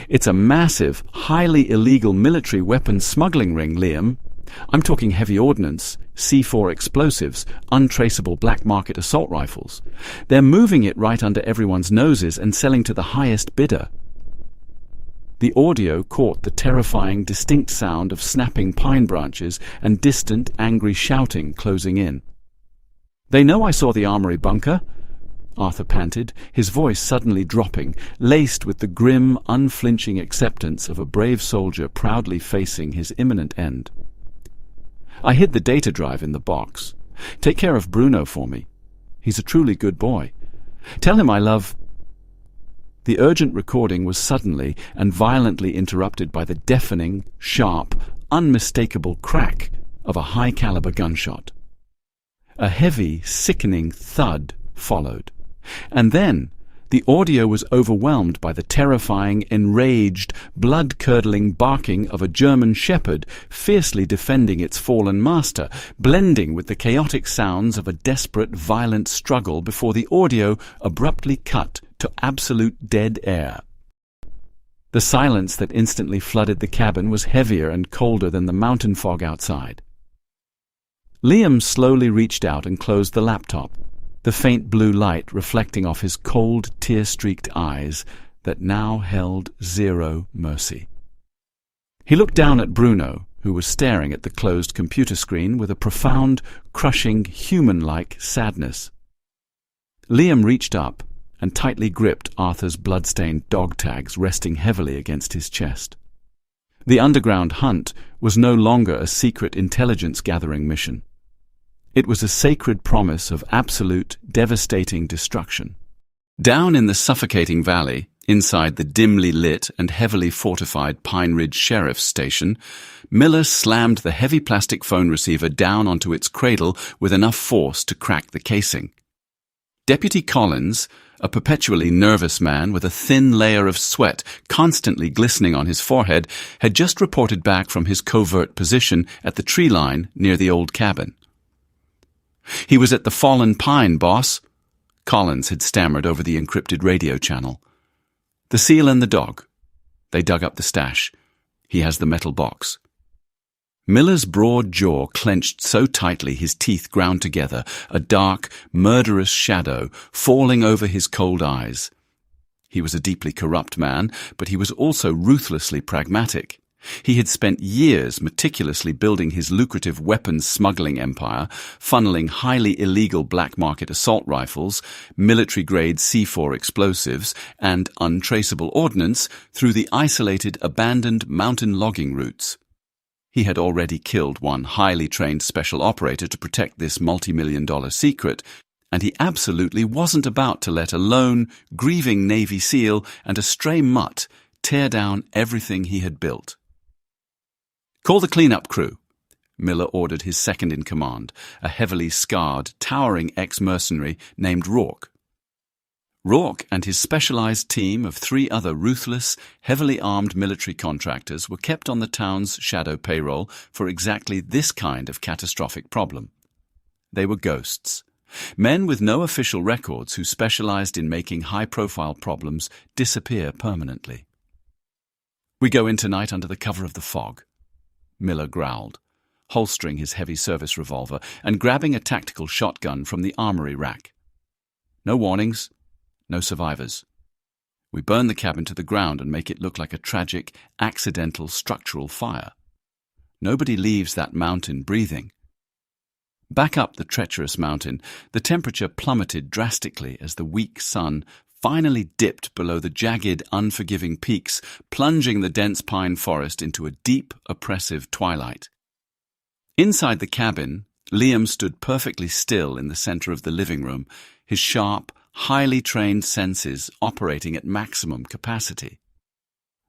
It's a massive, highly illegal military weapons smuggling ring, Liam. I'm talking heavy ordnance, C4 explosives, untraceable black market assault rifles. They're moving it right under everyone's noses and selling to the highest bidder." The audio caught the terrifying, distinct sound of snapping pine branches and distant, angry shouting closing in. "They know I saw the armory bunker," Arthur panted, his voice suddenly dropping, laced with the grim, unflinching acceptance of a brave soldier proudly facing his imminent end. "I hid the data drive in the box. Take care of Bruno for me. He's a truly good boy. Tell him I love—" The urgent recording was suddenly and violently interrupted by the deafening, sharp, unmistakable crack of a high-caliber gunshot. A heavy, sickening thud followed, and then the audio was overwhelmed by the terrifying, enraged, blood-curdling barking of a German shepherd fiercely defending its fallen master, blending with the chaotic sounds of a desperate, violent struggle before the audio abruptly cut to absolute dead air. The silence that instantly flooded the cabin was heavier and colder than the mountain fog outside. Liam slowly reached out and closed the laptop, the faint blue light reflecting off his cold, tear-streaked eyes that now held zero mercy. He looked down at Bruno, who was staring at the closed computer screen with a profound, crushing, human-like sadness. Liam reached up and tightly gripped Arthur's blood-stained dog tags resting heavily against his chest. The underground hunt was no longer a secret intelligence-gathering mission. It was a sacred promise of absolute, devastating destruction. Down in the suffocating valley, inside the dimly lit and heavily fortified Pine Ridge Sheriff's Station, Miller slammed the heavy plastic phone receiver down onto its cradle with enough force to crack the casing. Deputy Collins, a perpetually nervous man with a thin layer of sweat constantly glistening on his forehead, had just reported back from his covert position at the tree line near the old cabin. "He was at the Fallen Pine, boss," Collins had stammered over the encrypted radio channel. "The seal and the dog. They dug up the stash. He has the metal box." Miller's broad jaw clenched so tightly his teeth ground together, a dark, murderous shadow falling over his cold eyes. He was a deeply corrupt man, but he was also ruthlessly pragmatic. He had spent years meticulously building his lucrative weapons smuggling empire, funneling highly illegal black market assault rifles, military-grade C4 explosives, and untraceable ordnance through the isolated, abandoned mountain logging routes. He had already killed one highly trained special operator to protect this multi-million-dollar secret, and he absolutely wasn't about to let a lone, grieving Navy SEAL and a stray mutt tear down everything he had built. "Call the cleanup crew," Miller ordered his second-in-command, a heavily scarred, towering ex-mercenary named Rourke. Rourke and his specialized team of 3 other ruthless, heavily armed military contractors were kept on the town's shadow payroll for exactly this kind of catastrophic problem. They were ghosts, men with no official records who specialized in making high-profile problems disappear permanently. "We go in tonight under the cover of the fog," Miller growled, holstering his heavy service revolver and grabbing a tactical shotgun from the armory rack. "No warnings. No survivors. We burn the cabin to the ground and make it look like a tragic, accidental structural fire. Nobody leaves that mountain breathing." Back up the treacherous mountain, the temperature plummeted drastically as the weak sun finally dipped below the jagged, unforgiving peaks, plunging the dense pine forest into a deep, oppressive twilight. Inside the cabin, Liam stood perfectly still in the center of the living room, his sharp, highly trained senses operating at maximum capacity.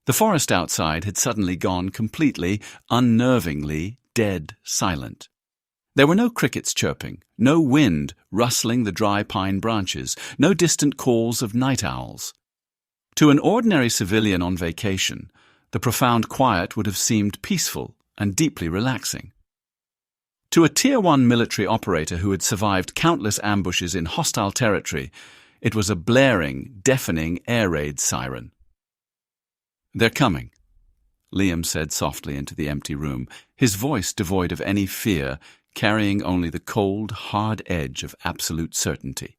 The forest outside had suddenly gone completely, unnervingly, dead silent. There were no crickets chirping, no wind rustling the dry pine branches, no distant calls of night owls. To an ordinary civilian on vacation, the profound quiet would have seemed peaceful and deeply relaxing. To a Tier 1 military operator who had survived countless ambushes in hostile territory, it was a blaring, deafening air raid siren. "They're coming," Liam said softly into the empty room, his voice devoid of any fear, carrying only the cold, hard edge of absolute certainty.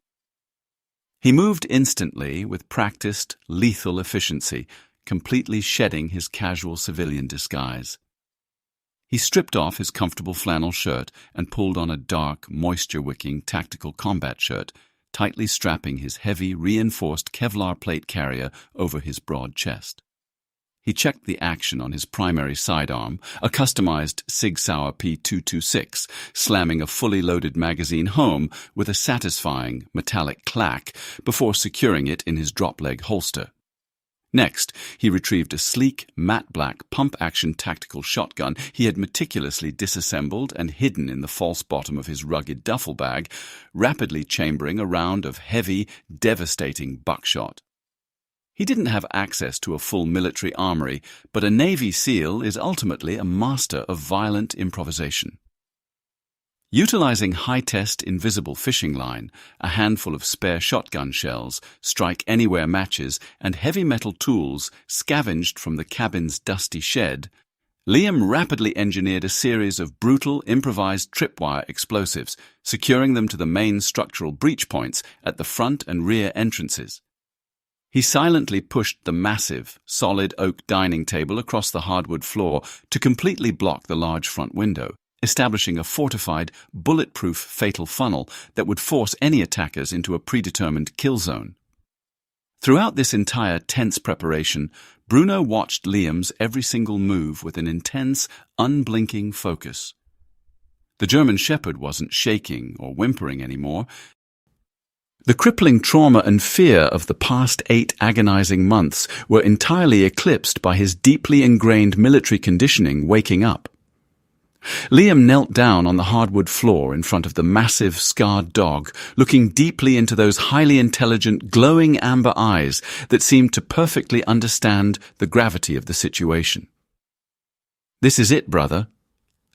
He moved instantly with practiced, lethal efficiency, completely shedding his casual civilian disguise. He stripped off his comfortable flannel shirt and pulled on a dark, moisture-wicking tactical combat shirt, tightly strapping his heavy, reinforced Kevlar plate carrier over his broad chest. He checked the action on his primary sidearm, a customized Sig Sauer P226, slamming a fully loaded magazine home with a satisfying metallic clack before securing it in his drop-leg holster. Next, he retrieved a sleek, matte-black pump-action tactical shotgun he had meticulously disassembled and hidden in the false bottom of his rugged duffel bag, rapidly chambering a round of heavy, devastating buckshot. He didn't have access to a full military armory, but a Navy SEAL is ultimately a master of violent improvisation. Utilizing high-test invisible fishing line, a handful of spare shotgun shells, strike-anywhere matches, and heavy metal tools scavenged from the cabin's dusty shed, Liam rapidly engineered a series of brutal, improvised tripwire explosives, securing them to the main structural breach points at the front and rear entrances. He silently pushed the massive, solid oak dining table across the hardwood floor to completely block the large front window, establishing a fortified, bulletproof fatal funnel that would force any attackers into a predetermined kill zone. Throughout this entire tense preparation, Bruno watched Liam's every single move with an intense, unblinking focus. The German Shepherd wasn't shaking or whimpering anymore. The crippling trauma and fear of the past 8 agonizing months were entirely eclipsed by his deeply ingrained military conditioning waking up. Liam knelt down on the hardwood floor in front of the massive, scarred dog, looking deeply into those highly intelligent, glowing amber eyes that seemed to perfectly understand the gravity of the situation. "This is it, brother,"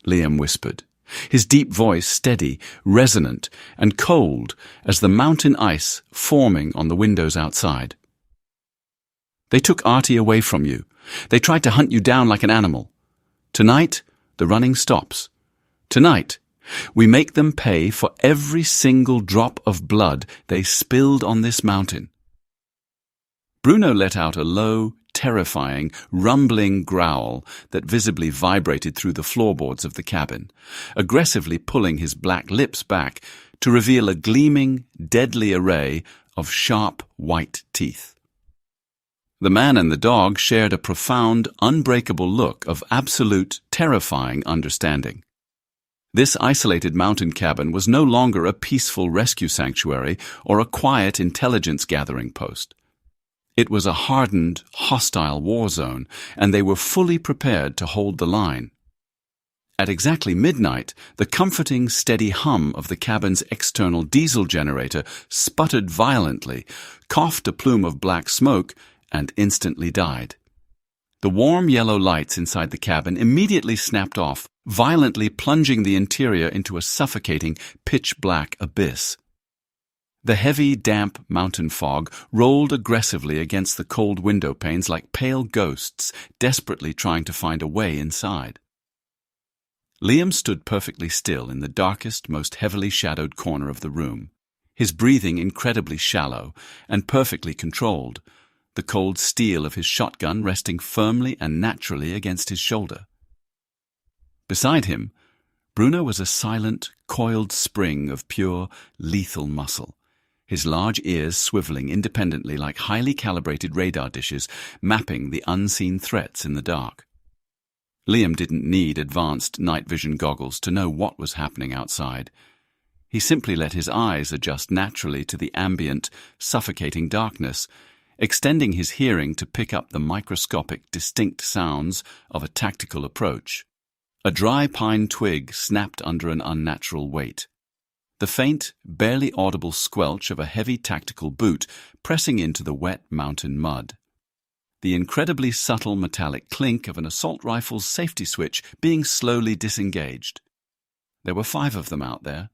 Liam whispered, his deep voice steady, resonant, and cold as the mountain ice forming on the windows outside. "They took Artie away from you. They tried to hunt you down like an animal. Tonight, the running stops. Tonight, we make them pay for every single drop of blood they spilled on this mountain." Bruno let out a low, terrifying, rumbling growl that visibly vibrated through the floorboards of the cabin, aggressively pulling his black lips back to reveal a gleaming, deadly array of sharp, white teeth. The man and the dog shared a profound, unbreakable look of absolute, terrifying understanding. This isolated mountain cabin was no longer a peaceful rescue sanctuary or a quiet intelligence-gathering post. It was a hardened, hostile war zone, and they were fully prepared to hold the line. At exactly midnight, the comforting, steady hum of the cabin's external diesel generator sputtered violently, coughed a plume of black smoke, and instantly died. The warm yellow lights inside the cabin immediately snapped off, violently plunging the interior into a suffocating, pitch-black abyss. The heavy, damp mountain fog rolled aggressively against the cold window panes like pale ghosts, desperately trying to find a way inside. Liam stood perfectly still in the darkest, most heavily shadowed corner of the room, his breathing incredibly shallow and perfectly controlled, the cold steel of his shotgun resting firmly and naturally against his shoulder. Beside him, Bruno was a silent, coiled spring of pure, lethal muscle, his large ears swiveling independently like highly calibrated radar dishes, mapping the unseen threats in the dark. Liam didn't need advanced night vision goggles to know what was happening outside. He simply let his eyes adjust naturally to the ambient, suffocating darkness, extending his hearing to pick up the microscopic, distinct sounds of a tactical approach. A dry pine twig snapped under an unnatural weight. The faint, barely audible squelch of a heavy tactical boot pressing into the wet mountain mud. The incredibly subtle metallic clink of an assault rifle's safety switch being slowly disengaged. There were 5 of them out there.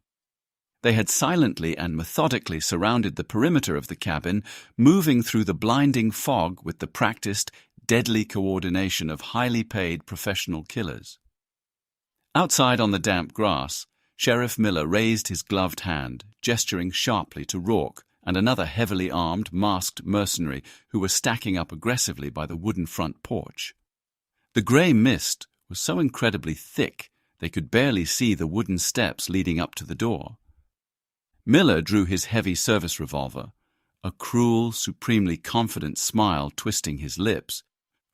They had silently and methodically surrounded the perimeter of the cabin, moving through the blinding fog with the practiced, deadly coordination of highly paid professional killers. Outside on the damp grass, Sheriff Miller raised his gloved hand, gesturing sharply to Rourke and another heavily armed, masked mercenary who were stacking up aggressively by the wooden front porch. The grey mist was so incredibly thick they could barely see the wooden steps leading up to the door. Miller drew his heavy service revolver, a cruel, supremely confident smile twisting his lips,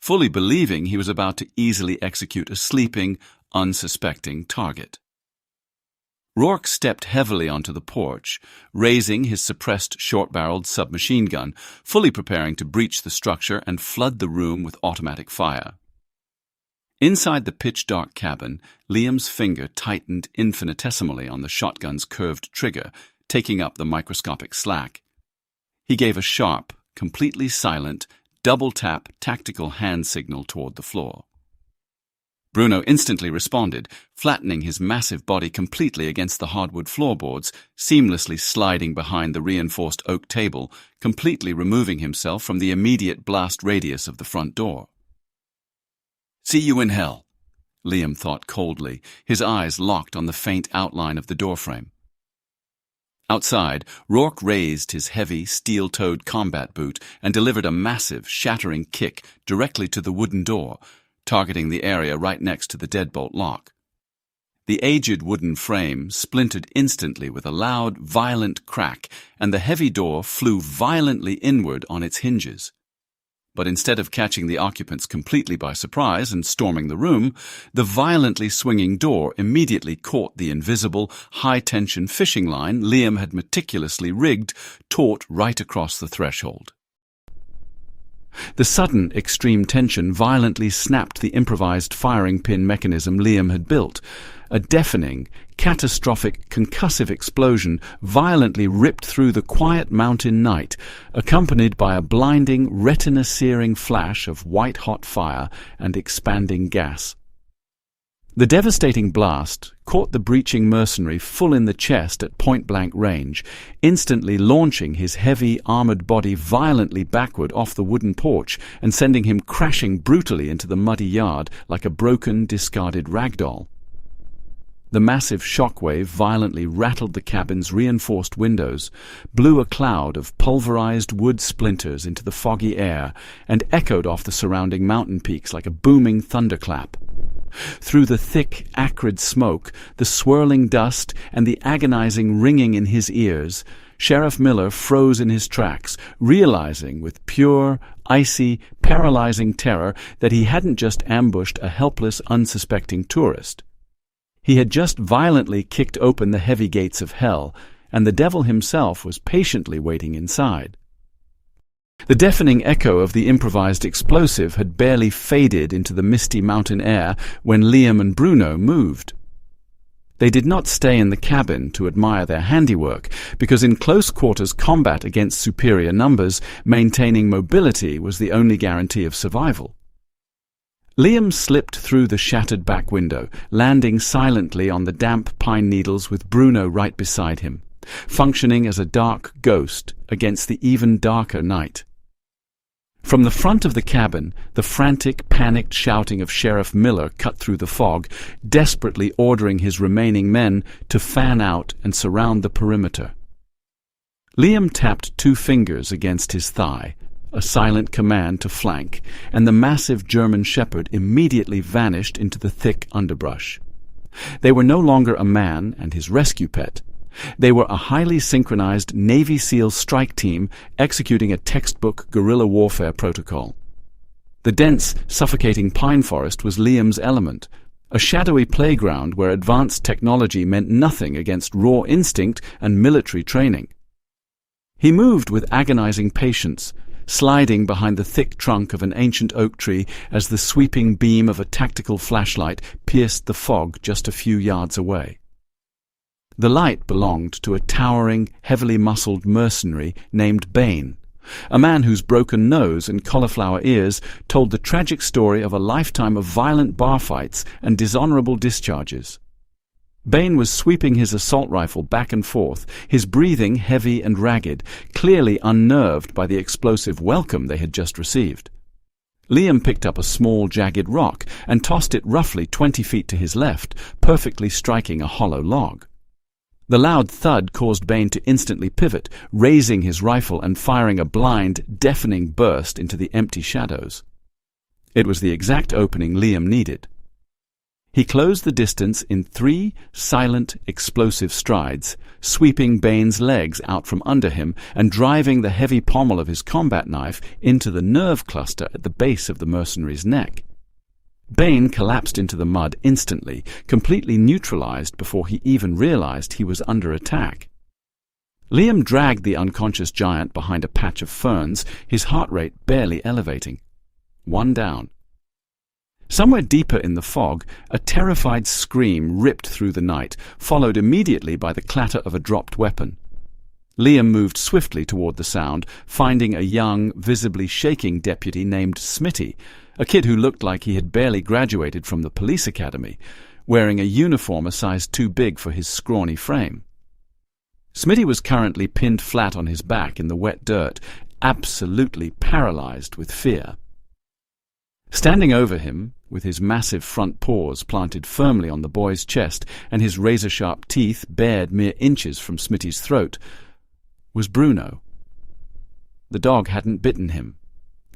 fully believing he was about to easily execute a sleeping, unsuspecting target. Rourke stepped heavily onto the porch, raising his suppressed short-barreled submachine gun, fully preparing to breach the structure and flood the room with automatic fire. Inside the pitch-dark cabin, Liam's finger tightened infinitesimally on the shotgun's curved trigger, taking up the microscopic slack. He gave a sharp, completely silent, double-tap tactical hand signal toward the floor. Bruno instantly responded, flattening his massive body completely against the hardwood floorboards, seamlessly sliding behind the reinforced oak table, completely removing himself from the immediate blast radius of the front door. "See you in hell," Liam thought coldly, his eyes locked on the faint outline of the doorframe. Outside, Rourke raised his heavy, steel-toed combat boot and delivered a massive, shattering kick directly to the wooden door, targeting the area right next to the deadbolt lock. The aged wooden frame splintered instantly with a loud, violent crack, and the heavy door flew violently inward on its hinges. But instead of catching the occupants completely by surprise and storming the room, the violently swinging door immediately caught the invisible, high-tension fishing line Liam had meticulously rigged, taut right across the threshold. The sudden extreme tension violently snapped the improvised firing pin mechanism Liam had built. A deafening, catastrophic, concussive explosion violently ripped through the quiet mountain night, accompanied by a blinding, retina-searing flash of white-hot fire and expanding gas. The devastating blast caught the breaching mercenary full in the chest at point-blank range, instantly launching his heavy, armored body violently backward off the wooden porch and sending him crashing brutally into the muddy yard like a broken, discarded ragdoll. The massive shockwave violently rattled the cabin's reinforced windows, blew a cloud of pulverized wood splinters into the foggy air, and echoed off the surrounding mountain peaks like a booming thunderclap. Through the thick, acrid smoke, the swirling dust, and the agonizing ringing in his ears, Sheriff Miller froze in his tracks, realizing with pure, icy, paralyzing terror that he hadn't just ambushed a helpless, unsuspecting tourist. He had just violently kicked open the heavy gates of hell, and the devil himself was patiently waiting inside. The deafening echo of the improvised explosive had barely faded into the misty mountain air when Liam and Bruno moved. They did not stay in the cabin to admire their handiwork, because in close-quarters combat against superior numbers, maintaining mobility was the only guarantee of survival. Liam slipped through the shattered back window, landing silently on the damp pine needles with Bruno right beside him, functioning as a dark ghost against the even darker night. From the front of the cabin, the frantic, panicked shouting of Sheriff Miller cut through the fog, desperately ordering his remaining men to fan out and surround the perimeter. Liam tapped 2 fingers against his thigh, a silent command to flank, and the massive German shepherd immediately vanished into the thick underbrush. They were no longer a man and his rescue pet. They were a highly synchronized Navy SEAL strike team executing a textbook guerrilla warfare protocol. The dense, suffocating pine forest was Liam's element, a shadowy playground where advanced technology meant nothing against raw instinct and military training. He moved with agonizing patience, sliding behind the thick trunk of an ancient oak tree as the sweeping beam of a tactical flashlight pierced the fog just a few yards away. The light belonged to a towering, heavily muscled mercenary named Bane, a man whose broken nose and cauliflower ears told the tragic story of a lifetime of violent bar fights and dishonorable discharges. Bane was sweeping his assault rifle back and forth, his breathing heavy and ragged, clearly unnerved by the explosive welcome they had just received. Liam picked up a small, jagged rock and tossed it roughly 20 feet to his left, perfectly striking a hollow log. The loud thud caused Bane to instantly pivot, raising his rifle and firing a blind, deafening burst into the empty shadows. It was the exact opening Liam needed. He closed the distance in 3 silent, explosive strides, sweeping Bane's legs out from under him and driving the heavy pommel of his combat knife into the nerve cluster at the base of the mercenary's neck. Bane collapsed into the mud instantly, completely neutralized before he even realized he was under attack. Liam dragged the unconscious giant behind a patch of ferns, his heart rate barely elevating. 1 down. Somewhere deeper in the fog, a terrified scream ripped through the night, followed immediately by the clatter of a dropped weapon. Liam moved swiftly toward the sound, finding a young, visibly shaking deputy named Smitty, a kid who looked like he had barely graduated from the police academy, wearing a uniform a size too big for his scrawny frame. Smitty was currently pinned flat on his back in the wet dirt, absolutely paralyzed with fear. Standing over him, with his massive front paws planted firmly on the boy's chest and his razor-sharp teeth bared mere inches from Smitty's throat, was Bruno. The dog hadn't bitten him.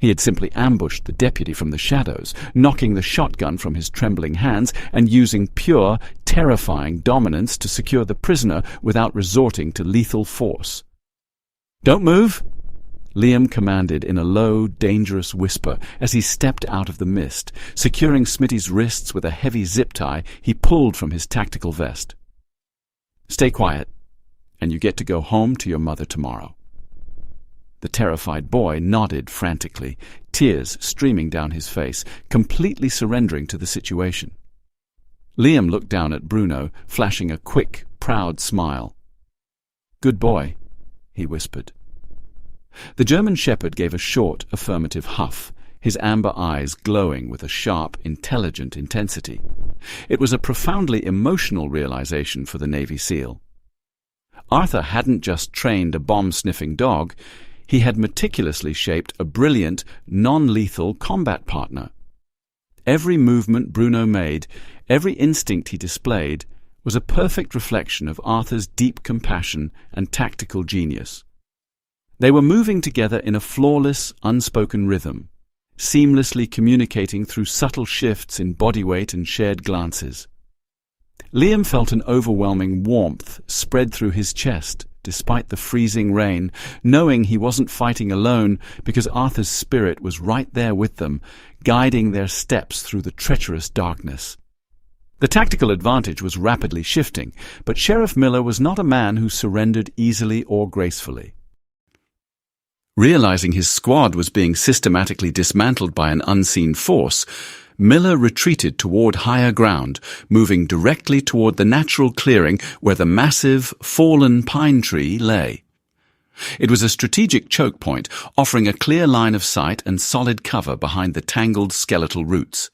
He had simply ambushed the deputy from the shadows, knocking the shotgun from his trembling hands and using pure, terrifying dominance to secure the prisoner without resorting to lethal force. "Don't move!" Liam commanded in a low, dangerous whisper as he stepped out of the mist, securing Smitty's wrists with a heavy zip tie he pulled from his tactical vest. "Stay quiet, and you get to go home to your mother tomorrow." The terrified boy nodded frantically, tears streaming down his face, completely surrendering to the situation. Liam looked down at Bruno, flashing a quick, proud smile. "Good boy," he whispered. The German shepherd gave a short, affirmative huff, his amber eyes glowing with a sharp, intelligent intensity. It was a profoundly emotional realization for the Navy SEAL. Arthur hadn't just trained a bomb-sniffing dog, he had meticulously shaped a brilliant, non-lethal combat partner. Every movement Bruno made, every instinct he displayed, was a perfect reflection of Arthur's deep compassion and tactical genius. They were moving together in a flawless, unspoken rhythm, seamlessly communicating through subtle shifts in body weight and shared glances. Liam felt an overwhelming warmth spread through his chest, despite the freezing rain, knowing he wasn't fighting alone because Arthur's spirit was right there with them, guiding their steps through the treacherous darkness. The tactical advantage was rapidly shifting, but Sheriff Miller was not a man who surrendered easily or gracefully. Realizing his squad was being systematically dismantled by an unseen force, Miller retreated toward higher ground, moving directly toward the natural clearing where the massive, fallen pine tree lay. It was a strategic choke point, offering a clear line of sight and solid cover behind the tangled skeletal roots.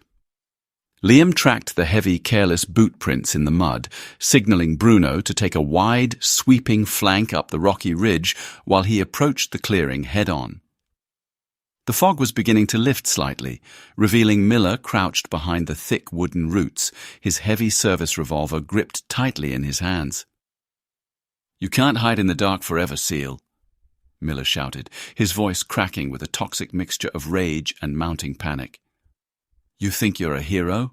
Liam tracked the heavy, careless boot prints in the mud, signaling Bruno to take a wide, sweeping flank up the rocky ridge while he approached the clearing head-on. The fog was beginning to lift slightly, revealing Miller crouched behind the thick wooden roots, his heavy service revolver gripped tightly in his hands. "You can't hide in the dark forever, SEAL," Miller shouted, his voice cracking with a toxic mixture of rage and mounting panic. "You think you're a hero?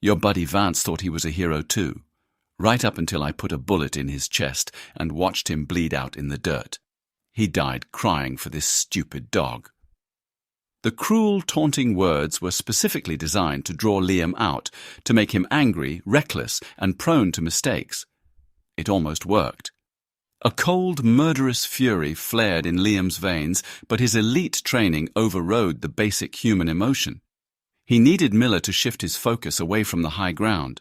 Your buddy Vance thought he was a hero too, right up until I put a bullet in his chest and watched him bleed out in the dirt. He died crying for this stupid dog." The cruel, taunting words were specifically designed to draw Liam out, to make him angry, reckless, and prone to mistakes. It almost worked. A cold, murderous fury flared in Liam's veins, but his elite training overrode the basic human emotion. He needed Miller to shift his focus away from the high ground.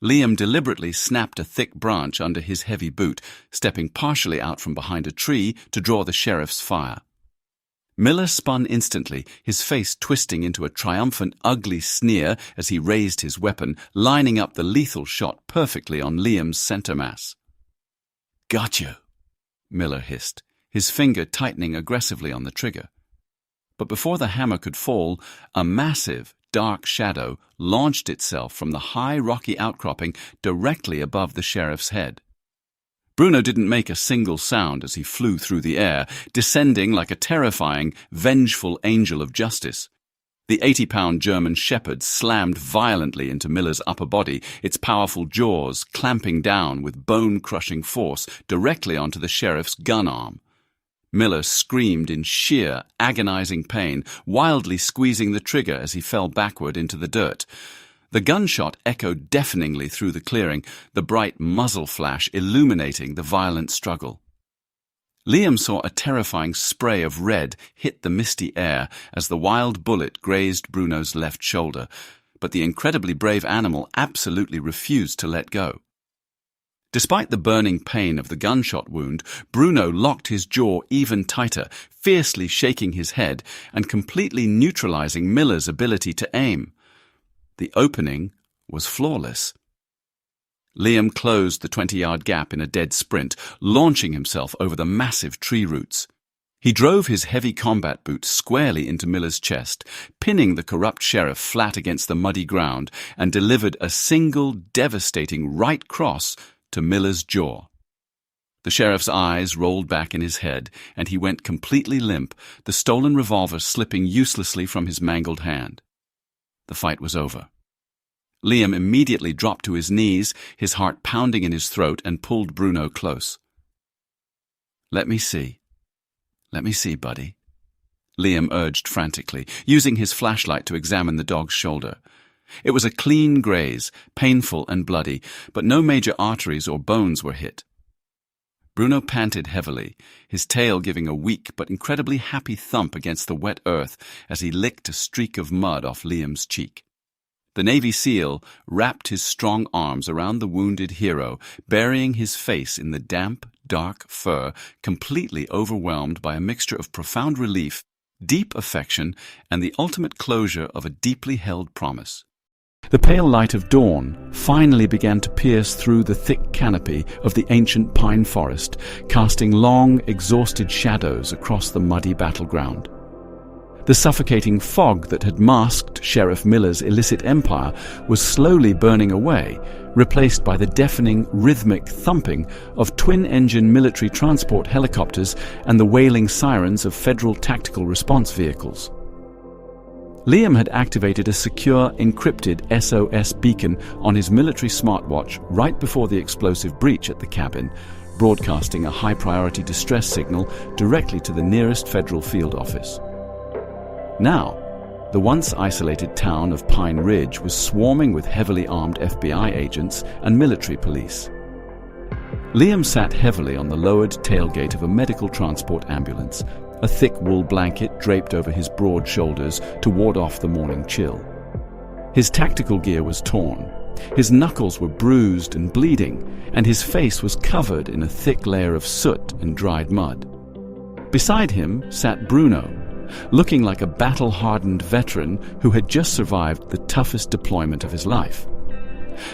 Liam deliberately snapped a thick branch under his heavy boot, stepping partially out from behind a tree to draw the sheriff's fire. Miller spun instantly, his face twisting into a triumphant, ugly sneer as he raised his weapon, lining up the lethal shot perfectly on Liam's center mass. "Got you," Miller hissed, his finger tightening aggressively on the trigger. But before the hammer could fall, a massive, dark shadow launched itself from the high rocky outcropping directly above the sheriff's head. Bruno didn't make a single sound as he flew through the air, descending like a terrifying, vengeful angel of justice. The 80-pound German shepherd slammed violently into Miller's upper body, its powerful jaws clamping down with bone-crushing force directly onto the sheriff's gun arm. Miller screamed in sheer, agonizing pain, wildly squeezing the trigger as he fell backward into the dirt. The gunshot echoed deafeningly through the clearing, the bright muzzle flash illuminating the violent struggle. Liam saw a terrifying spray of red hit the misty air as the wild bullet grazed Bruno's left shoulder, but the incredibly brave animal absolutely refused to let go. Despite the burning pain of the gunshot wound, Bruno locked his jaw even tighter, fiercely shaking his head and completely neutralizing Miller's ability to aim. The opening was flawless. Liam closed the 20-yard gap in a dead sprint, launching himself over the massive tree roots. He drove his heavy combat boot squarely into Miller's chest, pinning the corrupt sheriff flat against the muddy ground, and delivered a single, devastating right cross to Miller's jaw. The sheriff's eyes rolled back in his head, and he went completely limp, the stolen revolver slipping uselessly from his mangled hand. The fight was over. Liam immediately dropped to his knees, his heart pounding in his throat, and pulled Bruno close. Let me see, buddy," Liam urged frantically, using his flashlight to examine the dog's shoulder. It was a clean graze, painful and bloody, but no major arteries or bones were hit. Bruno panted heavily, his tail giving a weak but incredibly happy thump against the wet earth as he licked a streak of mud off Liam's cheek. The Navy SEAL wrapped his strong arms around the wounded hero, burying his face in the damp, dark fur, completely overwhelmed by a mixture of profound relief, deep affection, and the ultimate closure of a deeply held promise. The pale light of dawn finally began to pierce through the thick canopy of the ancient pine forest, casting long, exhausted shadows across the muddy battleground. The suffocating fog that had masked Sheriff Miller's illicit empire was slowly burning away, replaced by the deafening, rhythmic thumping of twin-engine military transport helicopters and the wailing sirens of federal tactical response vehicles. Liam had activated a secure, encrypted SOS beacon on his military smartwatch right before the explosive breach at the cabin, broadcasting a high-priority distress signal directly to the nearest federal field office. Now, the once isolated town of Pine Ridge was swarming with heavily armed FBI agents and military police. Liam sat heavily on the lowered tailgate of a medical transport ambulance, a thick wool blanket draped over his broad shoulders to ward off the morning chill. His tactical gear was torn, his knuckles were bruised and bleeding, and his face was covered in a thick layer of soot and dried mud. Beside him sat Bruno, looking like a battle-hardened veteran who had just survived the toughest deployment of his life.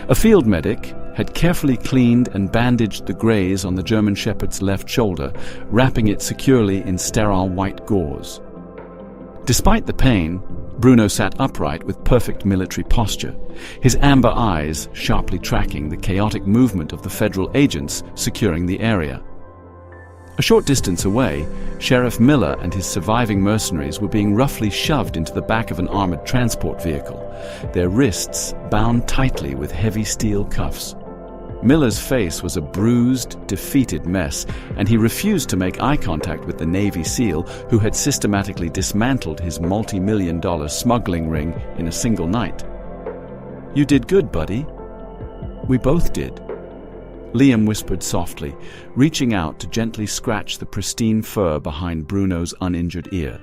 A field medic had carefully cleaned and bandaged the graze on the German shepherd's left shoulder, wrapping it securely in sterile white gauze. Despite the pain, Bruno sat upright with perfect military posture, his amber eyes sharply tracking the chaotic movement of the federal agents securing the area. A A short distance away, Sheriff Miller and his surviving mercenaries were being roughly shoved into the back of an armored transport vehicle, their wrists bound tightly with heavy steel cuffs. Miller's face was a bruised, defeated mess, and he refused to make eye contact with the Navy SEAL who had systematically dismantled his multi-million-dollar smuggling ring in a single night. "You did good, buddy." "We both did," Liam whispered softly, reaching out to gently scratch the pristine fur behind Bruno's uninjured ear.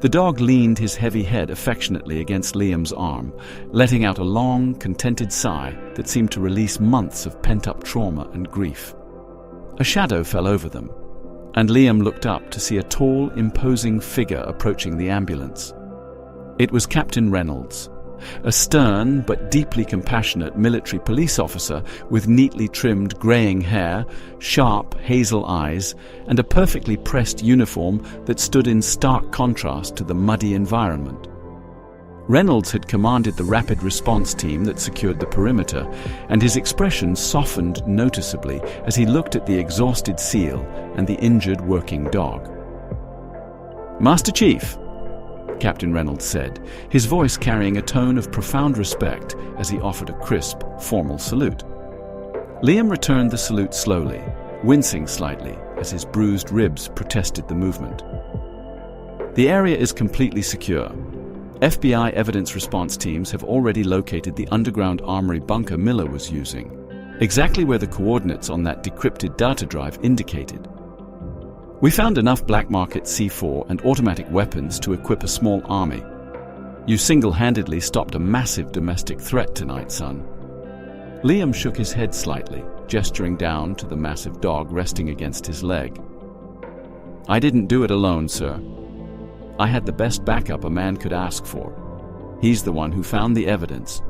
The dog leaned his heavy head affectionately against Liam's arm, letting out a long, contented sigh that seemed to release months of pent-up trauma and grief. A shadow fell over them, and Liam looked up to see a tall, imposing figure approaching the ambulance. It was Captain Reynolds, a stern but deeply compassionate military police officer with neatly trimmed graying hair, sharp hazel eyes, and a perfectly pressed uniform that stood in stark contrast to the muddy environment. Reynolds had commanded the rapid response team that secured the perimeter, and his expression softened noticeably as he looked at the exhausted SEAL and the injured working dog. "Master Chief," Captain Reynolds said, his voice carrying a tone of profound respect as he offered a crisp, formal salute. Liam returned the salute slowly, wincing slightly as his bruised ribs protested the movement. "The area is completely secure. FBI evidence response teams have already located the underground armory bunker Miller was using, exactly where the coordinates on that decrypted data drive indicated. We found enough black market C4 and automatic weapons to equip a small army. You single-handedly stopped a massive domestic threat tonight, son." Liam shook his head slightly, gesturing down to the massive dog resting against his leg. "I didn't do it alone, sir. I had the best backup a man could ask for. He's the one who found the evidence.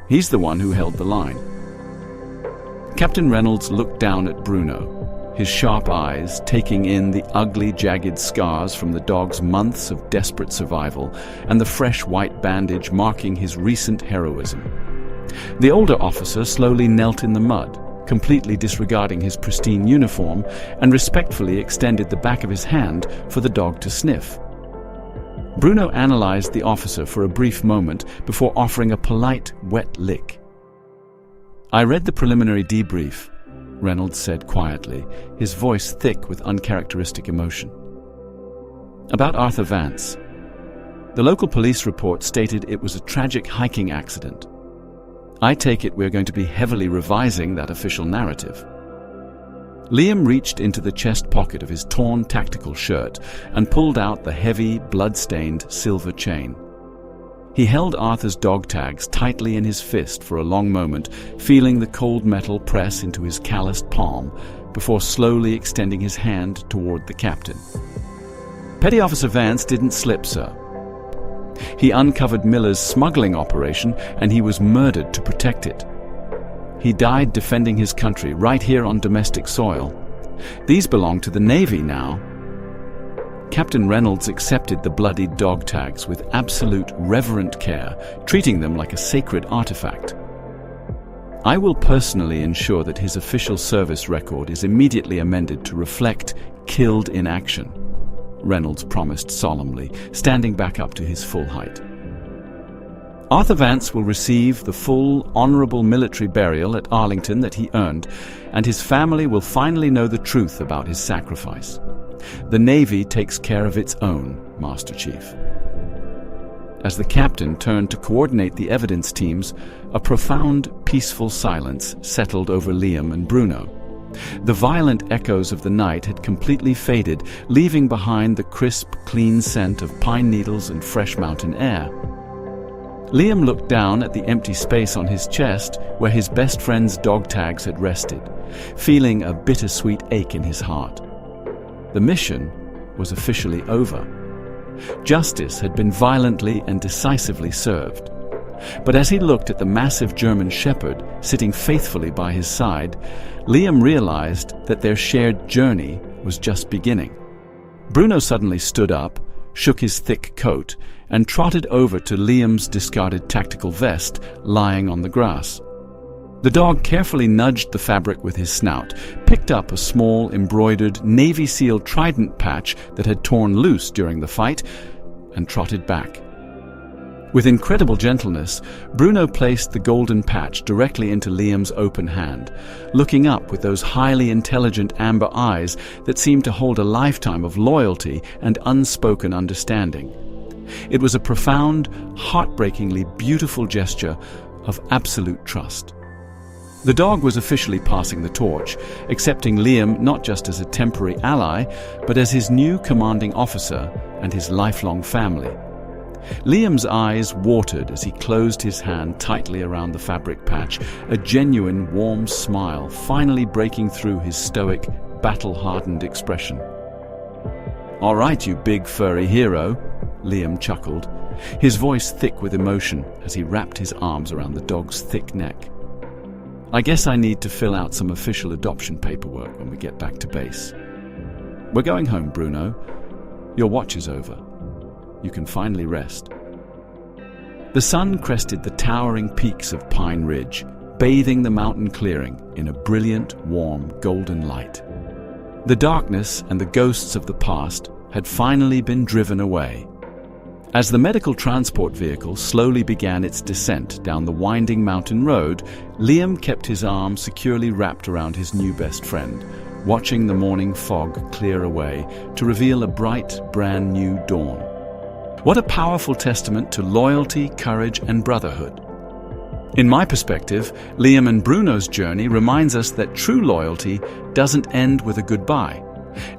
He's the one who held the line." Captain Reynolds looked down at Bruno, his sharp eyes taking in the ugly, jagged scars from the dog's months of desperate survival and the fresh white bandage marking his recent heroism. The older officer slowly knelt in the mud, completely disregarding his pristine uniform, and respectfully extended the back of his hand for the dog to sniff. Bruno analyzed the officer for a brief moment before offering a polite, wet lick. "I read the preliminary debrief," Reynolds said quietly, his voice thick with uncharacteristic emotion. "About Arthur Vance. The local police report stated it was a tragic hiking accident. I take it we're going to be heavily revising that official narrative." Liam reached into the chest pocket of his torn tactical shirt and pulled out the heavy, blood-stained silver chain. He held Arthur's dog tags tightly in his fist for a long moment, feeling the cold metal press into his calloused palm, before slowly extending his hand toward the captain. "Petty Officer Vance didn't slip, sir. He uncovered Miller's smuggling operation, and he was murdered to protect it. He died defending his country right here on domestic soil. These belong to the Navy now." Captain Reynolds accepted the bloodied dog tags with absolute reverent care, treating them like a sacred artifact. "I will personally ensure that his official service record is immediately amended to reflect killed in action," Reynolds promised solemnly, standing back up to his full height. "Arthur Vance will receive the full, honorable military burial at Arlington that he earned, and his family will finally know the truth about his sacrifice. The Navy takes care of its own, Master Chief." As the captain turned to coordinate the evidence teams, a profound, peaceful silence settled over Liam and Bruno. The violent echoes of the night had completely faded, leaving behind the crisp, clean scent of pine needles and fresh mountain air. Liam looked down at the empty space on his chest where his best friend's dog tags had rested, feeling a bittersweet ache in his heart. The mission was officially over. Justice had been violently and decisively served. But as he looked at the massive German shepherd sitting faithfully by his side, Liam realized that their shared journey was just beginning. Bruno suddenly stood up, shook his thick coat, and trotted over to Liam's discarded tactical vest lying on the grass. The dog carefully nudged the fabric with his snout, picked up a small embroidered Navy SEAL trident patch that had torn loose during the fight, and trotted back. With incredible gentleness, Bruno placed the golden patch directly into Liam's open hand, looking up with those highly intelligent amber eyes that seemed to hold a lifetime of loyalty and unspoken understanding. It was a profound, heartbreakingly beautiful gesture of absolute trust. The dog was officially passing the torch, accepting Liam not just as a temporary ally, but as his new commanding officer and his lifelong family. Liam's eyes watered as he closed his hand tightly around the fabric patch, a genuine warm smile finally breaking through his stoic, battle-hardened expression. "All right, you big furry hero," Liam chuckled, his voice thick with emotion as he wrapped his arms around the dog's thick neck. "I guess I need to fill out some official adoption paperwork when we get back to base. We're going home, Bruno. Your watch is over. You can finally rest." The sun crested the towering peaks of Pine Ridge, bathing the mountain clearing in a brilliant, warm, golden light. The darkness and the ghosts of the past had finally been driven away. As the medical transport vehicle slowly began its descent down the winding mountain road, Liam kept his arm securely wrapped around his new best friend, watching the morning fog clear away to reveal a bright, brand new dawn. What a powerful testament to loyalty, courage, and brotherhood. In my perspective, Liam and Bruno's journey reminds us that true loyalty doesn't end with a goodbye,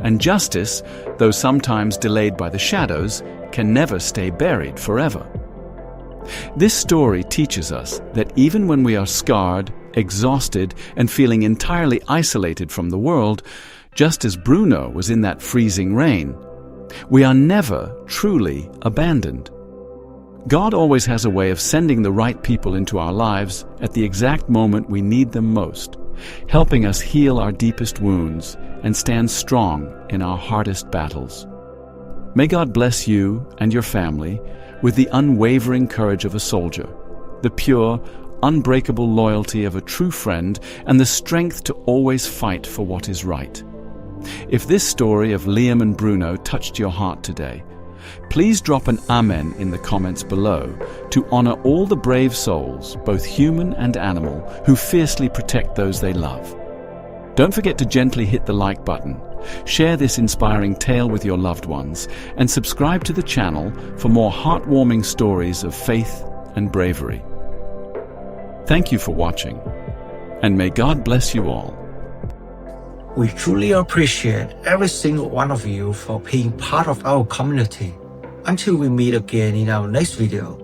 and justice, though sometimes delayed by the shadows, can never stay buried forever. This story teaches us that even when we are scarred, exhausted, and feeling entirely isolated from the world, just as Bruno was in that freezing rain, we are never truly abandoned. God always has a way of sending the right people into our lives at the exact moment we need them most, helping us heal our deepest wounds and stand strong in our hardest battles. May God bless you and your family with the unwavering courage of a soldier, the pure, unbreakable loyalty of a true friend, and the strength to always fight for what is right. If this story of Liam and Bruno touched your heart today, please drop an Amen in the comments below to honor all the brave souls, both human and animal, who fiercely protect those they love. Don't forget to gently hit the like button, share this inspiring tale with your loved ones, and subscribe to the channel for more heartwarming stories of faith and bravery. Thank you for watching, and may God bless you all. We truly appreciate every single one of you for being part of our community. Until we meet again in our next video,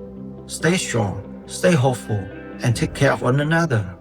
stay strong, stay hopeful, and take care of one another.